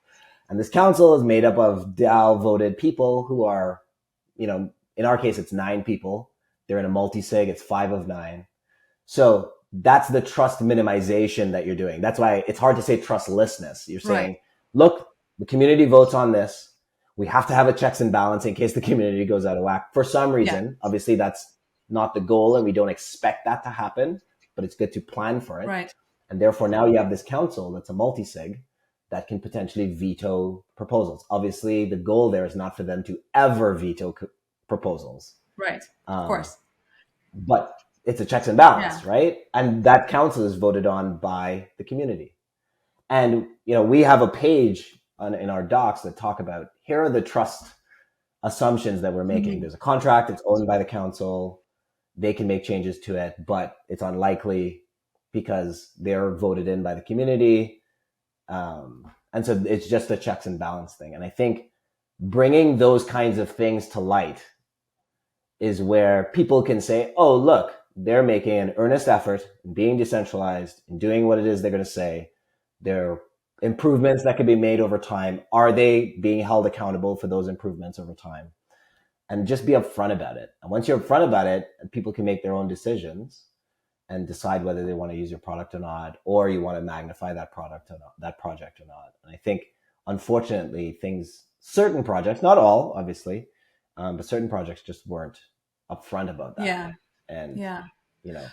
And this council is made up of DAO voted people who are, in our case, it's 9 people. They're in a multi-sig. It's 5 of 9. So that's the trust minimization that you're doing. That's why it's hard to say trustlessness. You're saying, look, the community votes on this. We have to have a checks and balance in case the community goes out of whack for some reason. Yeah. Obviously, that's not the goal, and we don't expect that to happen, but it's good to plan for it. Right. And therefore, now you have this council that's a multi-sig that can potentially veto proposals. Obviously, the goal there is not for them to ever veto proposals. Right, of course. But it's a checks and balance, right? And that council is voted on by the community. And, we have a page in our docs that talk about, here are the trust assumptions that we're making. Mm-hmm. There's a contract, it's owned by the council. They can make changes to it, but it's unlikely because they're voted in by the community. And so it's just a checks and balance thing. And I think bringing those kinds of things to light is where people can say, oh, look, they're making an earnest effort in being decentralized and doing what it is they're going to say. There are improvements that can be made over time. Are they being held accountable for those improvements over time? And just be upfront about it. And once you're upfront about it, people can make their own decisions and decide whether they want to use your product or not, or you want to magnify that product or not, that project or not. And I think, unfortunately, certain projects, not all, obviously, but certain projects just weren't upfront about that. Yeah. And,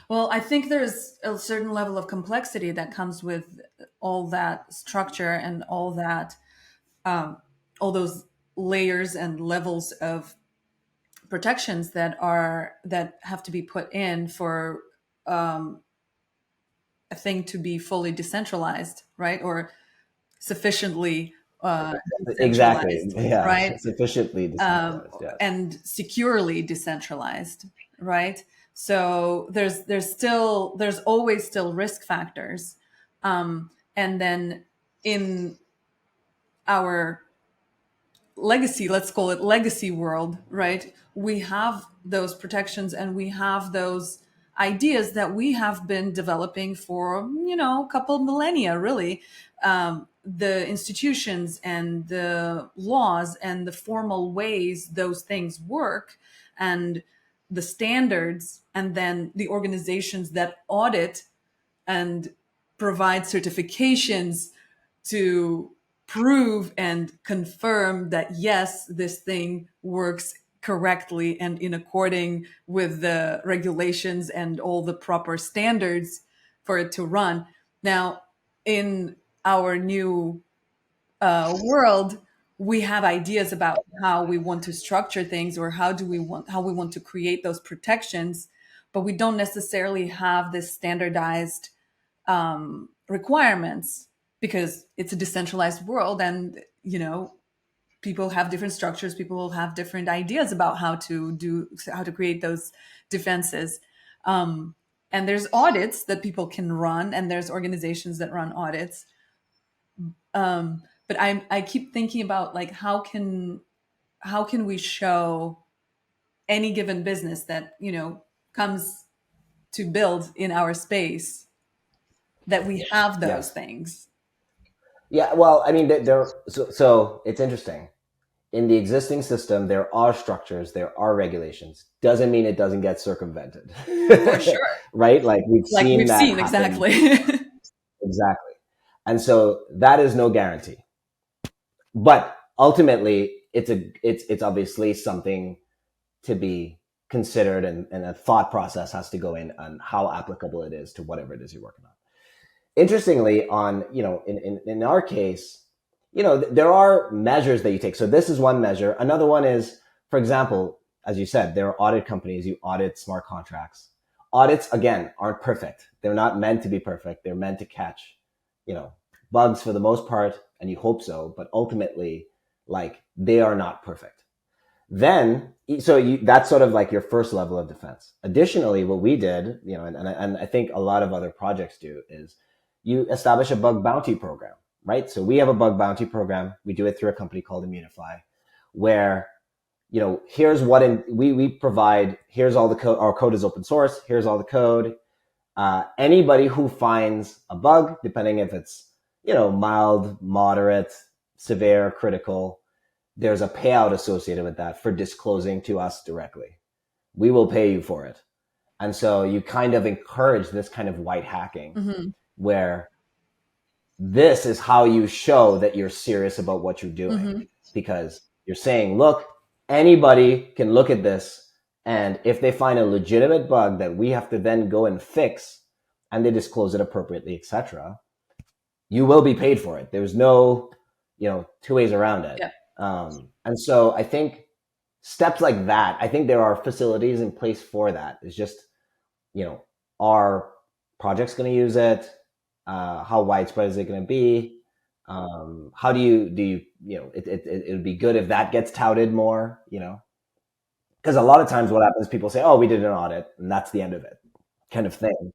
Well, I think there's a certain level of complexity that comes with all that structure and all that, all those layers and levels of protections that have to be put in for a thing to be fully decentralized, right? Or sufficiently exactly, yeah, right? Sufficiently decentralized, yes. And securely decentralized, right? So there's always still risk factors, and then in our legacy, let's call it legacy world, right? We have those protections and we have those ideas that we have been developing for, a couple millennia, really. The institutions and the laws and the formal ways those things work and the standards, and then the organizations that audit and provide certifications to prove and confirm that, yes, this thing works correctly and in according with the regulations and all the proper standards for it to run. Now, in our new world, we have ideas about how we want to structure things or how we want to create those protections, but we don't necessarily have this standardized requirements, because it's a decentralized world and, people have different structures. People will have different ideas about how to create those defenses. And there's audits that people can run, and there's organizations that run audits. But I keep thinking about, like, how can we show any given business that, comes to build in our space that we have those things. Yeah, well, I mean, so it's interesting. In the existing system, there are structures, there are regulations. Doesn't mean it doesn't get circumvented. For sure. Right? Like we've seen exactly. Exactly. And so that is no guarantee. But ultimately, it's obviously something to be considered, and a thought process has to go in on how applicable it is to whatever it is you're working on. Interestingly, in our case, there are measures that you take. So this is one measure. Another one is, for example, as you said, there are audit companies. You audit smart contracts. Audits, again, aren't perfect. They're not meant to be perfect. They're meant to catch, bugs for the most part, and you hope so. But ultimately, they are not perfect. Then, that's sort of like your first level of defense. Additionally, what we did, and I think a lot of other projects do, is you establish a bug bounty program, right? So we have a bug bounty program. We do it through a company called Immunify, where, here's what we provide. Here's all the code. Our code is open source. Here's all the code. Anybody who finds a bug, depending if it's, mild, moderate, severe, critical, there's a payout associated with that for disclosing to us directly. We will pay you for it. And so you kind of encourage this kind of white hacking where this is how you show that you're serious about what you're doing, because you're saying, look, anybody can look at this, and if they find a legitimate bug that we have to then go and fix and they disclose it appropriately, etc., you will be paid for it. There's no, two ways around it. Yeah. And so I think steps like that, I think there are facilities in place for that. It's just, are projects going to use it? How widespread is it going to be? How do you it would be good if that gets touted more, because a lot of times what happens, people say, oh, we did an audit and that's the end of it, kind of thing,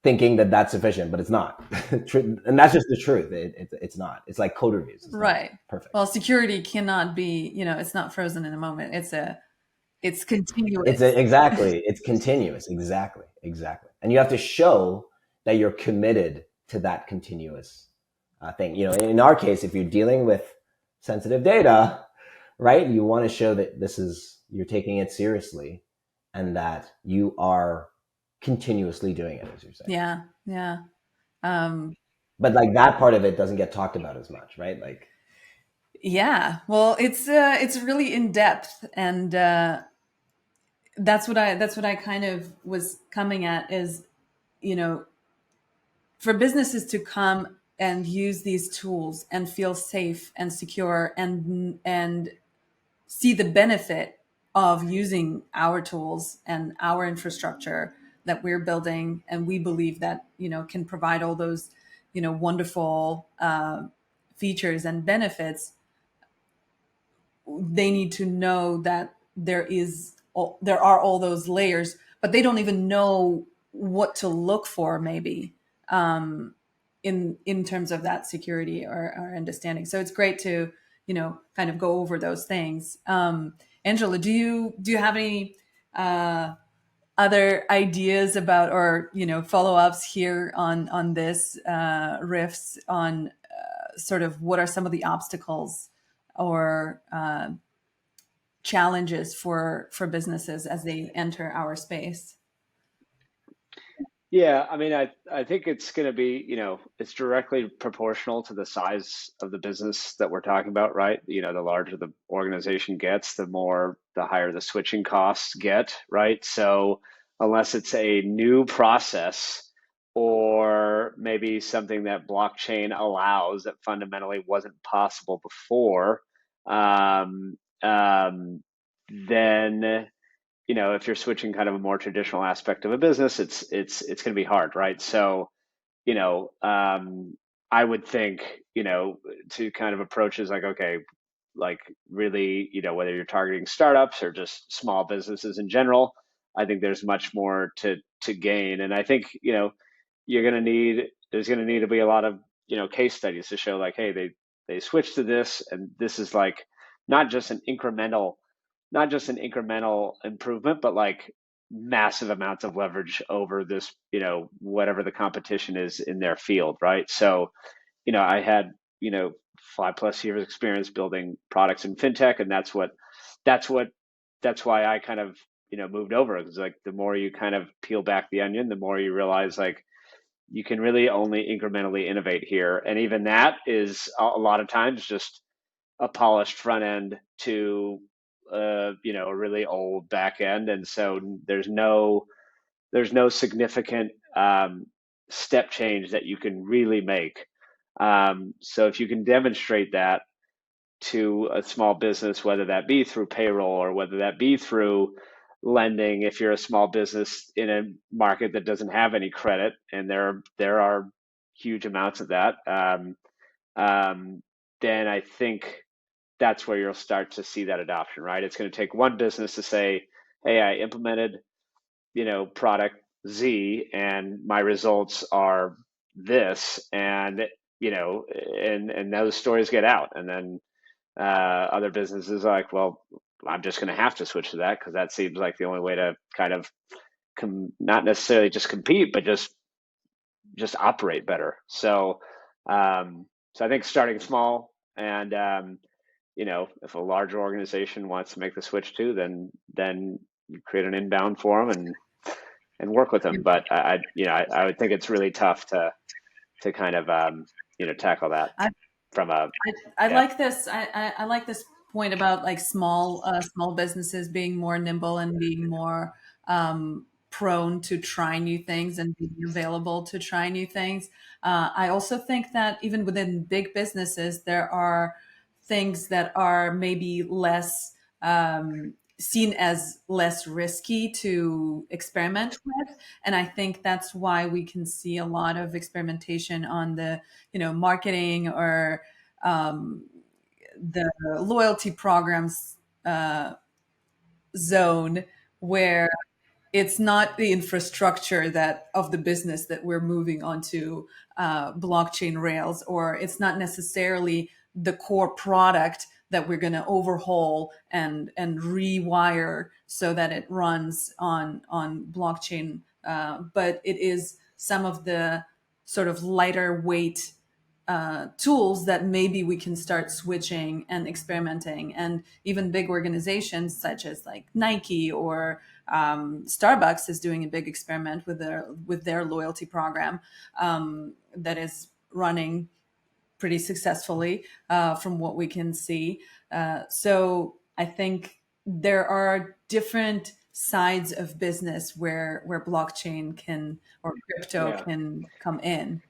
thinking that that's sufficient, but it's not. And that's just the truth. It's not. It's like code reviews. It's right. Perfect. Well, security cannot be, it's not frozen in a moment. It's continuous. Exactly. It's continuous. Exactly. And you have to show that you're committed to that continuous thing. In our case, if you're dealing with sensitive data, right, you want to show that you're taking it seriously and that you are continuously doing it, as you're saying. Yeah. But like that part of it doesn't get talked about as much, right? Like, yeah, well, it's really in depth, and that's what I kind of was coming at is, for businesses to come and use these tools and feel safe and secure and see the benefit of using our tools and our infrastructure that we're building, and we believe that can provide all those wonderful features and benefits. They need to know that there are all those layers, but they don't even know what to look for, maybe, in terms of that security or understanding. So it's great to kind of go over those things. Angela, do you have any other ideas about, or follow-ups here on this, riffs on sort of what are some of the obstacles or challenges for businesses as they enter our space? Yeah, I mean, I think it's going to be, it's directly proportional to the size of the business that we're talking about, right? The larger the organization gets, the higher the switching costs get, right? So unless it's a new process or maybe something that blockchain allows that fundamentally wasn't possible before, then if you're switching kind of a more traditional aspect of a business, it's going to be hard, right? So, I would think, to kind of approaches like, okay, like really, whether you're targeting startups or just small businesses in general, I think there's much more to gain, and I think there's going to need to be a lot of case studies to show like, hey, they switched to this, and this is like not just an incremental improvement, but like massive amounts of leverage over this, whatever the competition is in their field, right? So, I had, 5+ years experience building products in fintech, and that's why I kind of, moved over. It's like the more you kind of peel back the onion, the more you realize like you can really only incrementally innovate here. And even that is a lot of times just a polished front end to a really old back end, and so there's no significant step change that you can really make. So if you can demonstrate that to a small business, whether that be through payroll or whether that be through lending, if you're a small business in a market that doesn't have any credit, and there are huge amounts of that, then I think that's where you'll start to see that adoption, right? It's going to take one business to say, hey, I implemented, product Z and my results are this, and, and those stories get out. And then other businesses are like, well, I'm just going to have to switch to that because that seems like the only way to kind of not necessarily just compete, but just operate better. So, so I think starting small And if a larger organization wants to make the switch too, then you create an inbound for them and work with them. But I would think it's really tough to kind of tackle that I, from a I yeah. like this. I like this point about like small businesses being more nimble and being more prone to try new things and being available to try new things. I also think that even within big businesses, there are things that are maybe less seen as less risky to experiment with, and I think that's why we can see a lot of experimentation on the marketing or um, the loyalty programs zone, where it's not the infrastructure that of the business that we're moving onto blockchain rails, or it's not necessarily the core product that we're going to overhaul and rewire so that it runs on blockchain, but it is some of the sort of lighter weight tools that maybe we can start switching and experimenting. And even big organizations such as like Nike or Starbucks is doing a big experiment with their loyalty program that is running pretty successfully from what we can see. So I think there are different sides of business where blockchain can or crypto Yeah. can come in.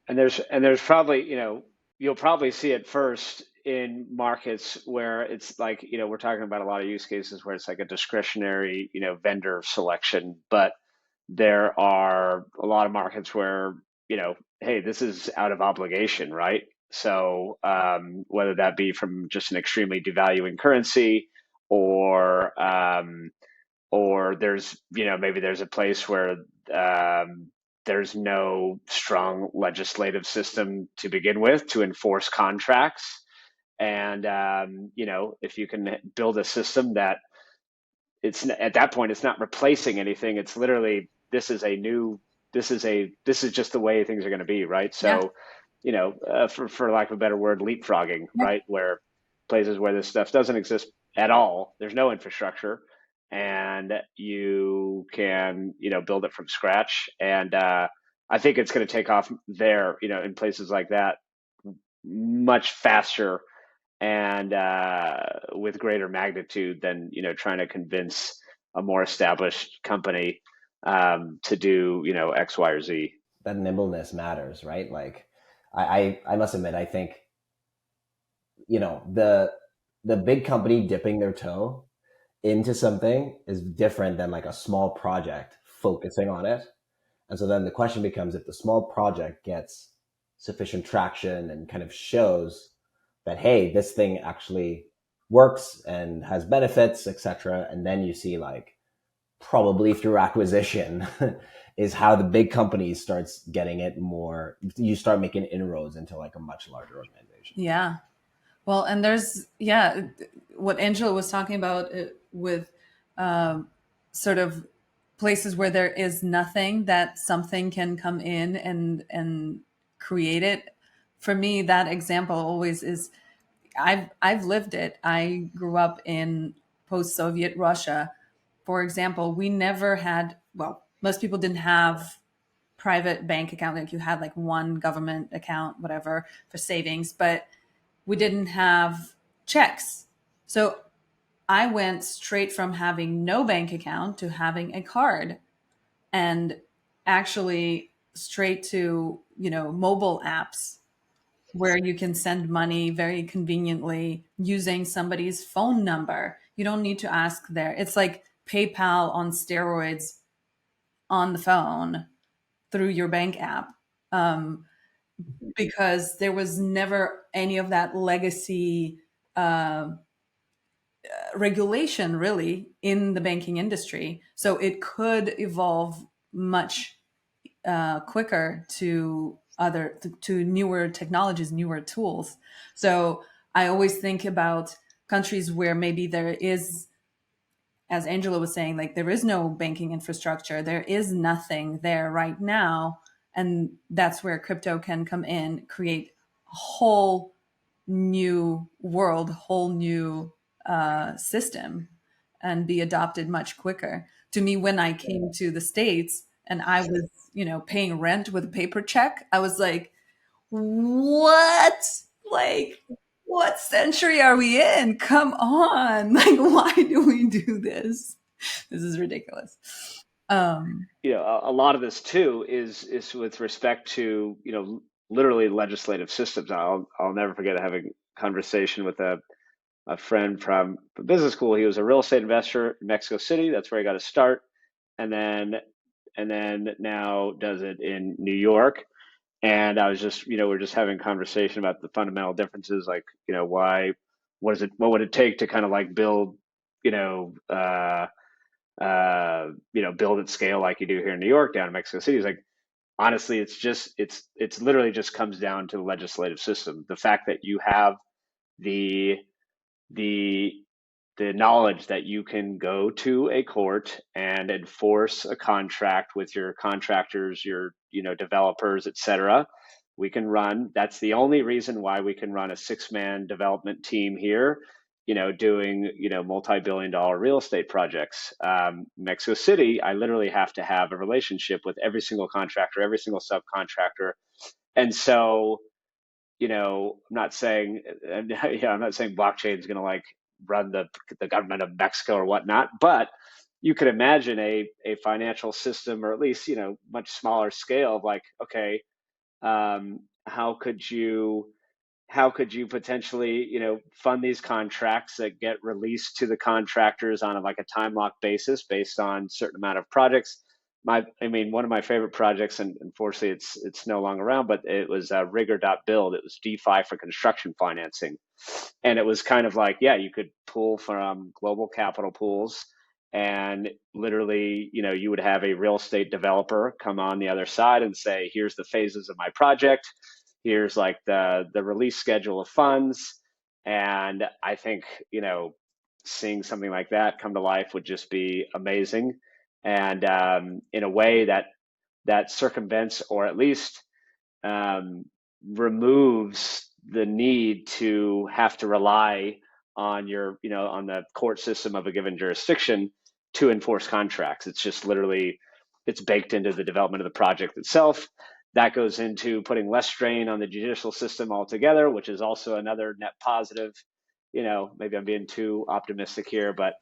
And there's probably, you'll probably see it first in markets where it's like, we're talking about a lot of use cases where it's like a discretionary, vendor selection, but there are a lot of markets where, hey, this is out of obligation, right? So whether that be from just an extremely devaluing currency, or or there's maybe there's a place where there's no strong legislative system to begin with to enforce contracts. And if you can build a system that it's at that point it's not replacing anything, it's literally this is just the way things are going to be, right? Yeah. So for lack of a better word, leapfrogging, Yeah. right? Where places where this stuff doesn't exist at all, there's no infrastructure, and you can build it from scratch. And I think it's going to take off there, in places like that much faster and with greater magnitude than trying to convince a more established company to do X, Y, or Z. That nimbleness matters, right? Like, I must admit, I think the big company dipping their toe into something is different than like a small project focusing on it. And so then the question becomes, if the small project gets sufficient traction and kind of shows that, hey, this thing actually works and has benefits, etc., and then you see like probably through acquisition is how the big companies starts getting it more. You start making inroads into like a much larger organization. Yeah. Well, and there's, what Angelo was talking about with sort of places where there is nothing, that something can come in and create it. For me, that example always is, I've lived it. I grew up in post-Soviet Russia. For example, we never had, well, most people didn't have private bank account. Like you had like one government account, whatever, for savings, but we didn't have checks. So I went straight from having no bank account to having a card, and actually straight to, mobile apps where you can send money very conveniently using somebody's phone number. You don't need to ask there. It's like PayPal on steroids on the phone through your bank app. Because there was never any of that legacy regulation really in the banking industry. So it could evolve much quicker to newer technologies, newer tools. So I always think about countries where maybe there is, as Angela was saying, like there is no banking infrastructure, there is nothing there right now, and that's where crypto can come in, create a whole new world, whole new system, and be adopted much quicker. To me, when I came to the States and I was, paying rent with a paper check, I was like, what? Like, what century are we in? Come on. Like, why do we do this? This is ridiculous. A lot of this too is with respect to literally legislative systems. I'll never forget having a conversation with a friend from business school. He was a real estate investor in Mexico City. That's where he got his start, and then now does it in New York. And I was just, we're just having a conversation about the fundamental differences, like, what would it take to kind of like build, build at scale like you do here in New York, down in Mexico City. It's like, honestly, it's literally just comes down to the legislative system. The fact that you have the the the knowledge that you can go to a court and enforce a contract with your contractors, your developers, etc. We can run. That's the only reason why we can run a 6-man development team here, doing multi-billion-dollar real estate projects. Mexico City, I literally have to have a relationship with every single contractor, every single subcontractor, and so I'm not saying, I'm not saying blockchain is going to like run the government of Mexico or whatnot, but you could imagine a financial system, or at least much smaller scale of like, okay, how could you potentially fund these contracts that get released to the contractors on like a time lock basis based on a certain amount of projects. One of my favorite projects, and unfortunately it's no longer around, but it was Rigor.build. It was DeFi for construction financing, and it was kind of like, yeah, you could pull from global capital pools, and literally you would have a real estate developer come on the other side and say, here's the phases of my project, here's like the release schedule of funds. And I think seeing something like that come to life would just be amazing, and in a way that circumvents, or at least removes the need to have to rely on on the court system of a given jurisdiction to enforce contracts. It's just literally, it's baked into the development of the project itself. That goes into putting less strain on the judicial system altogether, which is also another net positive. Maybe I'm being too optimistic here, but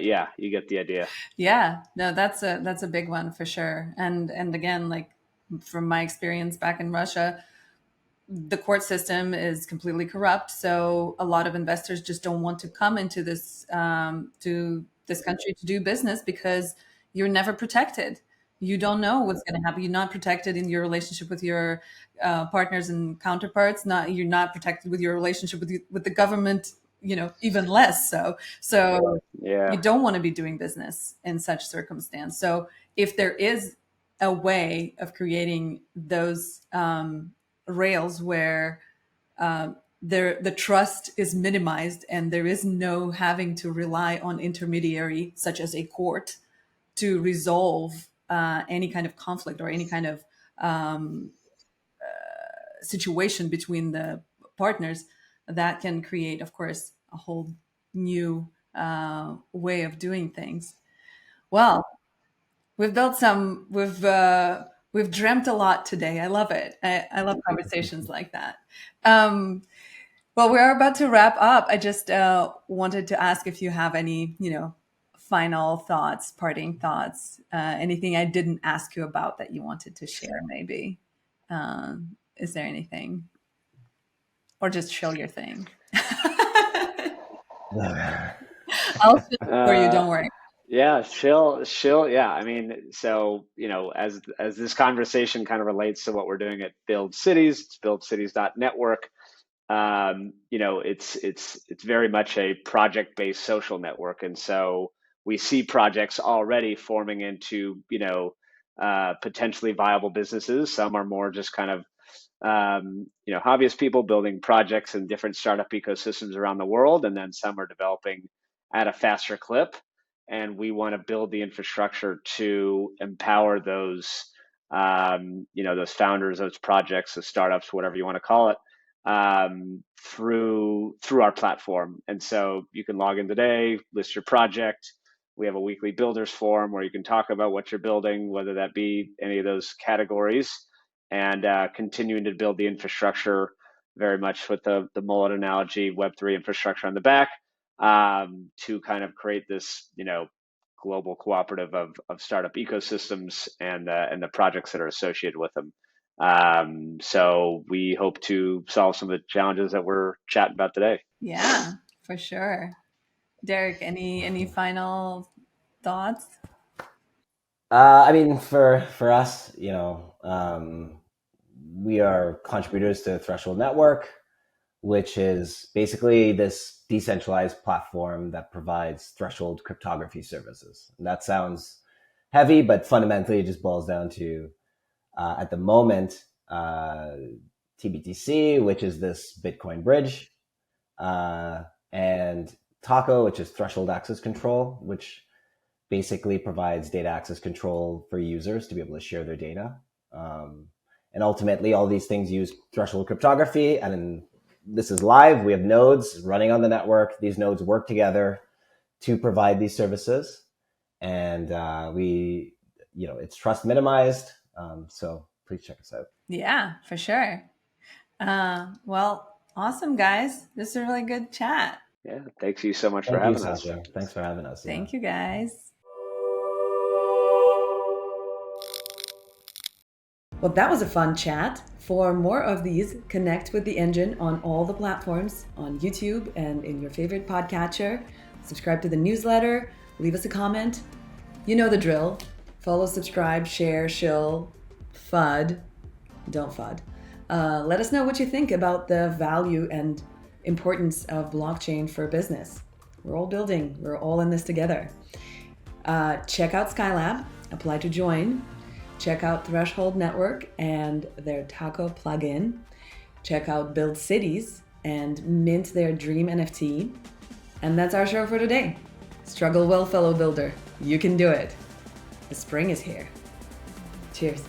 yeah, you get the idea. Yeah, no, that's a big one for sure. And again, like from my experience back in Russia, the court system is completely corrupt. So a lot of investors just don't want to come into this to this country to do business because you're never protected. You don't know what's going to happen. You're not protected in your relationship with your partners and counterparts. You're not protected with your relationship with the government. Even less so. So Yeah. you don't want to be doing business in such circumstance. So if there is a way of creating those rails where the trust is minimized and there is no having to rely on intermediary such as a court to resolve any kind of conflict or any kind of situation between the partners, that can create, of course, a whole new way of doing things. Well, we've built some. We've dreamt a lot today. I love it. I love conversations like that. Well, we're about to wrap up. I just wanted to ask if you have any, final thoughts, parting thoughts, anything I didn't ask you about that you wanted to share, maybe. Is there anything? Or just show your thing. I'll fill it for you, don't worry. Yeah, she'll, yeah. So, as this conversation kind of relates to what we're doing at Build Cities, it's buildcities.network. It's very much a project-based social network. And so we see projects already forming into, potentially viable businesses. Some are more just kind of, hobbyist people building projects in different startup ecosystems around the world. And then some are developing at a faster clip. And we want to build the infrastructure to empower those, those founders, those projects, those startups, whatever you want to call it, through our platform. And so you can log in today, list your project. We have a weekly builders forum where you can talk about what you're building, whether that be any of those categories, and continuing to build the infrastructure very much with the mullet analogy, Web3 infrastructure on the back, to kind of create this, global cooperative of startup ecosystems and the projects that are associated with them. So we hope to solve some of the challenges that we're chatting about today. Yeah, for sure. Derek, any final thoughts? I mean, for us, we are contributors to Threshold Network, which is basically this decentralized platform that provides threshold cryptography services. And that sounds heavy, but fundamentally it just boils down to, at the moment, TBTC, which is this Bitcoin bridge, and Taco, which is threshold access control, which basically provides data access control for users to be able to share their data. And ultimately, all these things use threshold cryptography. And this is live. We have nodes running on the network. These nodes work together to provide these services. And it's trust minimized. So please check us out. Yeah, for sure. Well, awesome, guys. This is a really good chat. Yeah, thanks you so much for having us. Sasha. Thanks for having us. Thank you, guys. Well, that was a fun chat. For more of these, connect with the Engine on all the platforms, on YouTube and in your favorite podcatcher. Subscribe to the newsletter, leave us a comment. You know the drill. Follow, subscribe, share, shill, FUD. Don't FUD. Let us know what you think about the value and importance of blockchain for business. We're all building. We're all in this together. Check out Skylab. Apply to join. Check out Threshold Network and their Taco plugin. Check out Build Cities and mint their Dream NFT. And that's our show for today. Struggle well, fellow builder. You can do it. The spring is here. Cheers.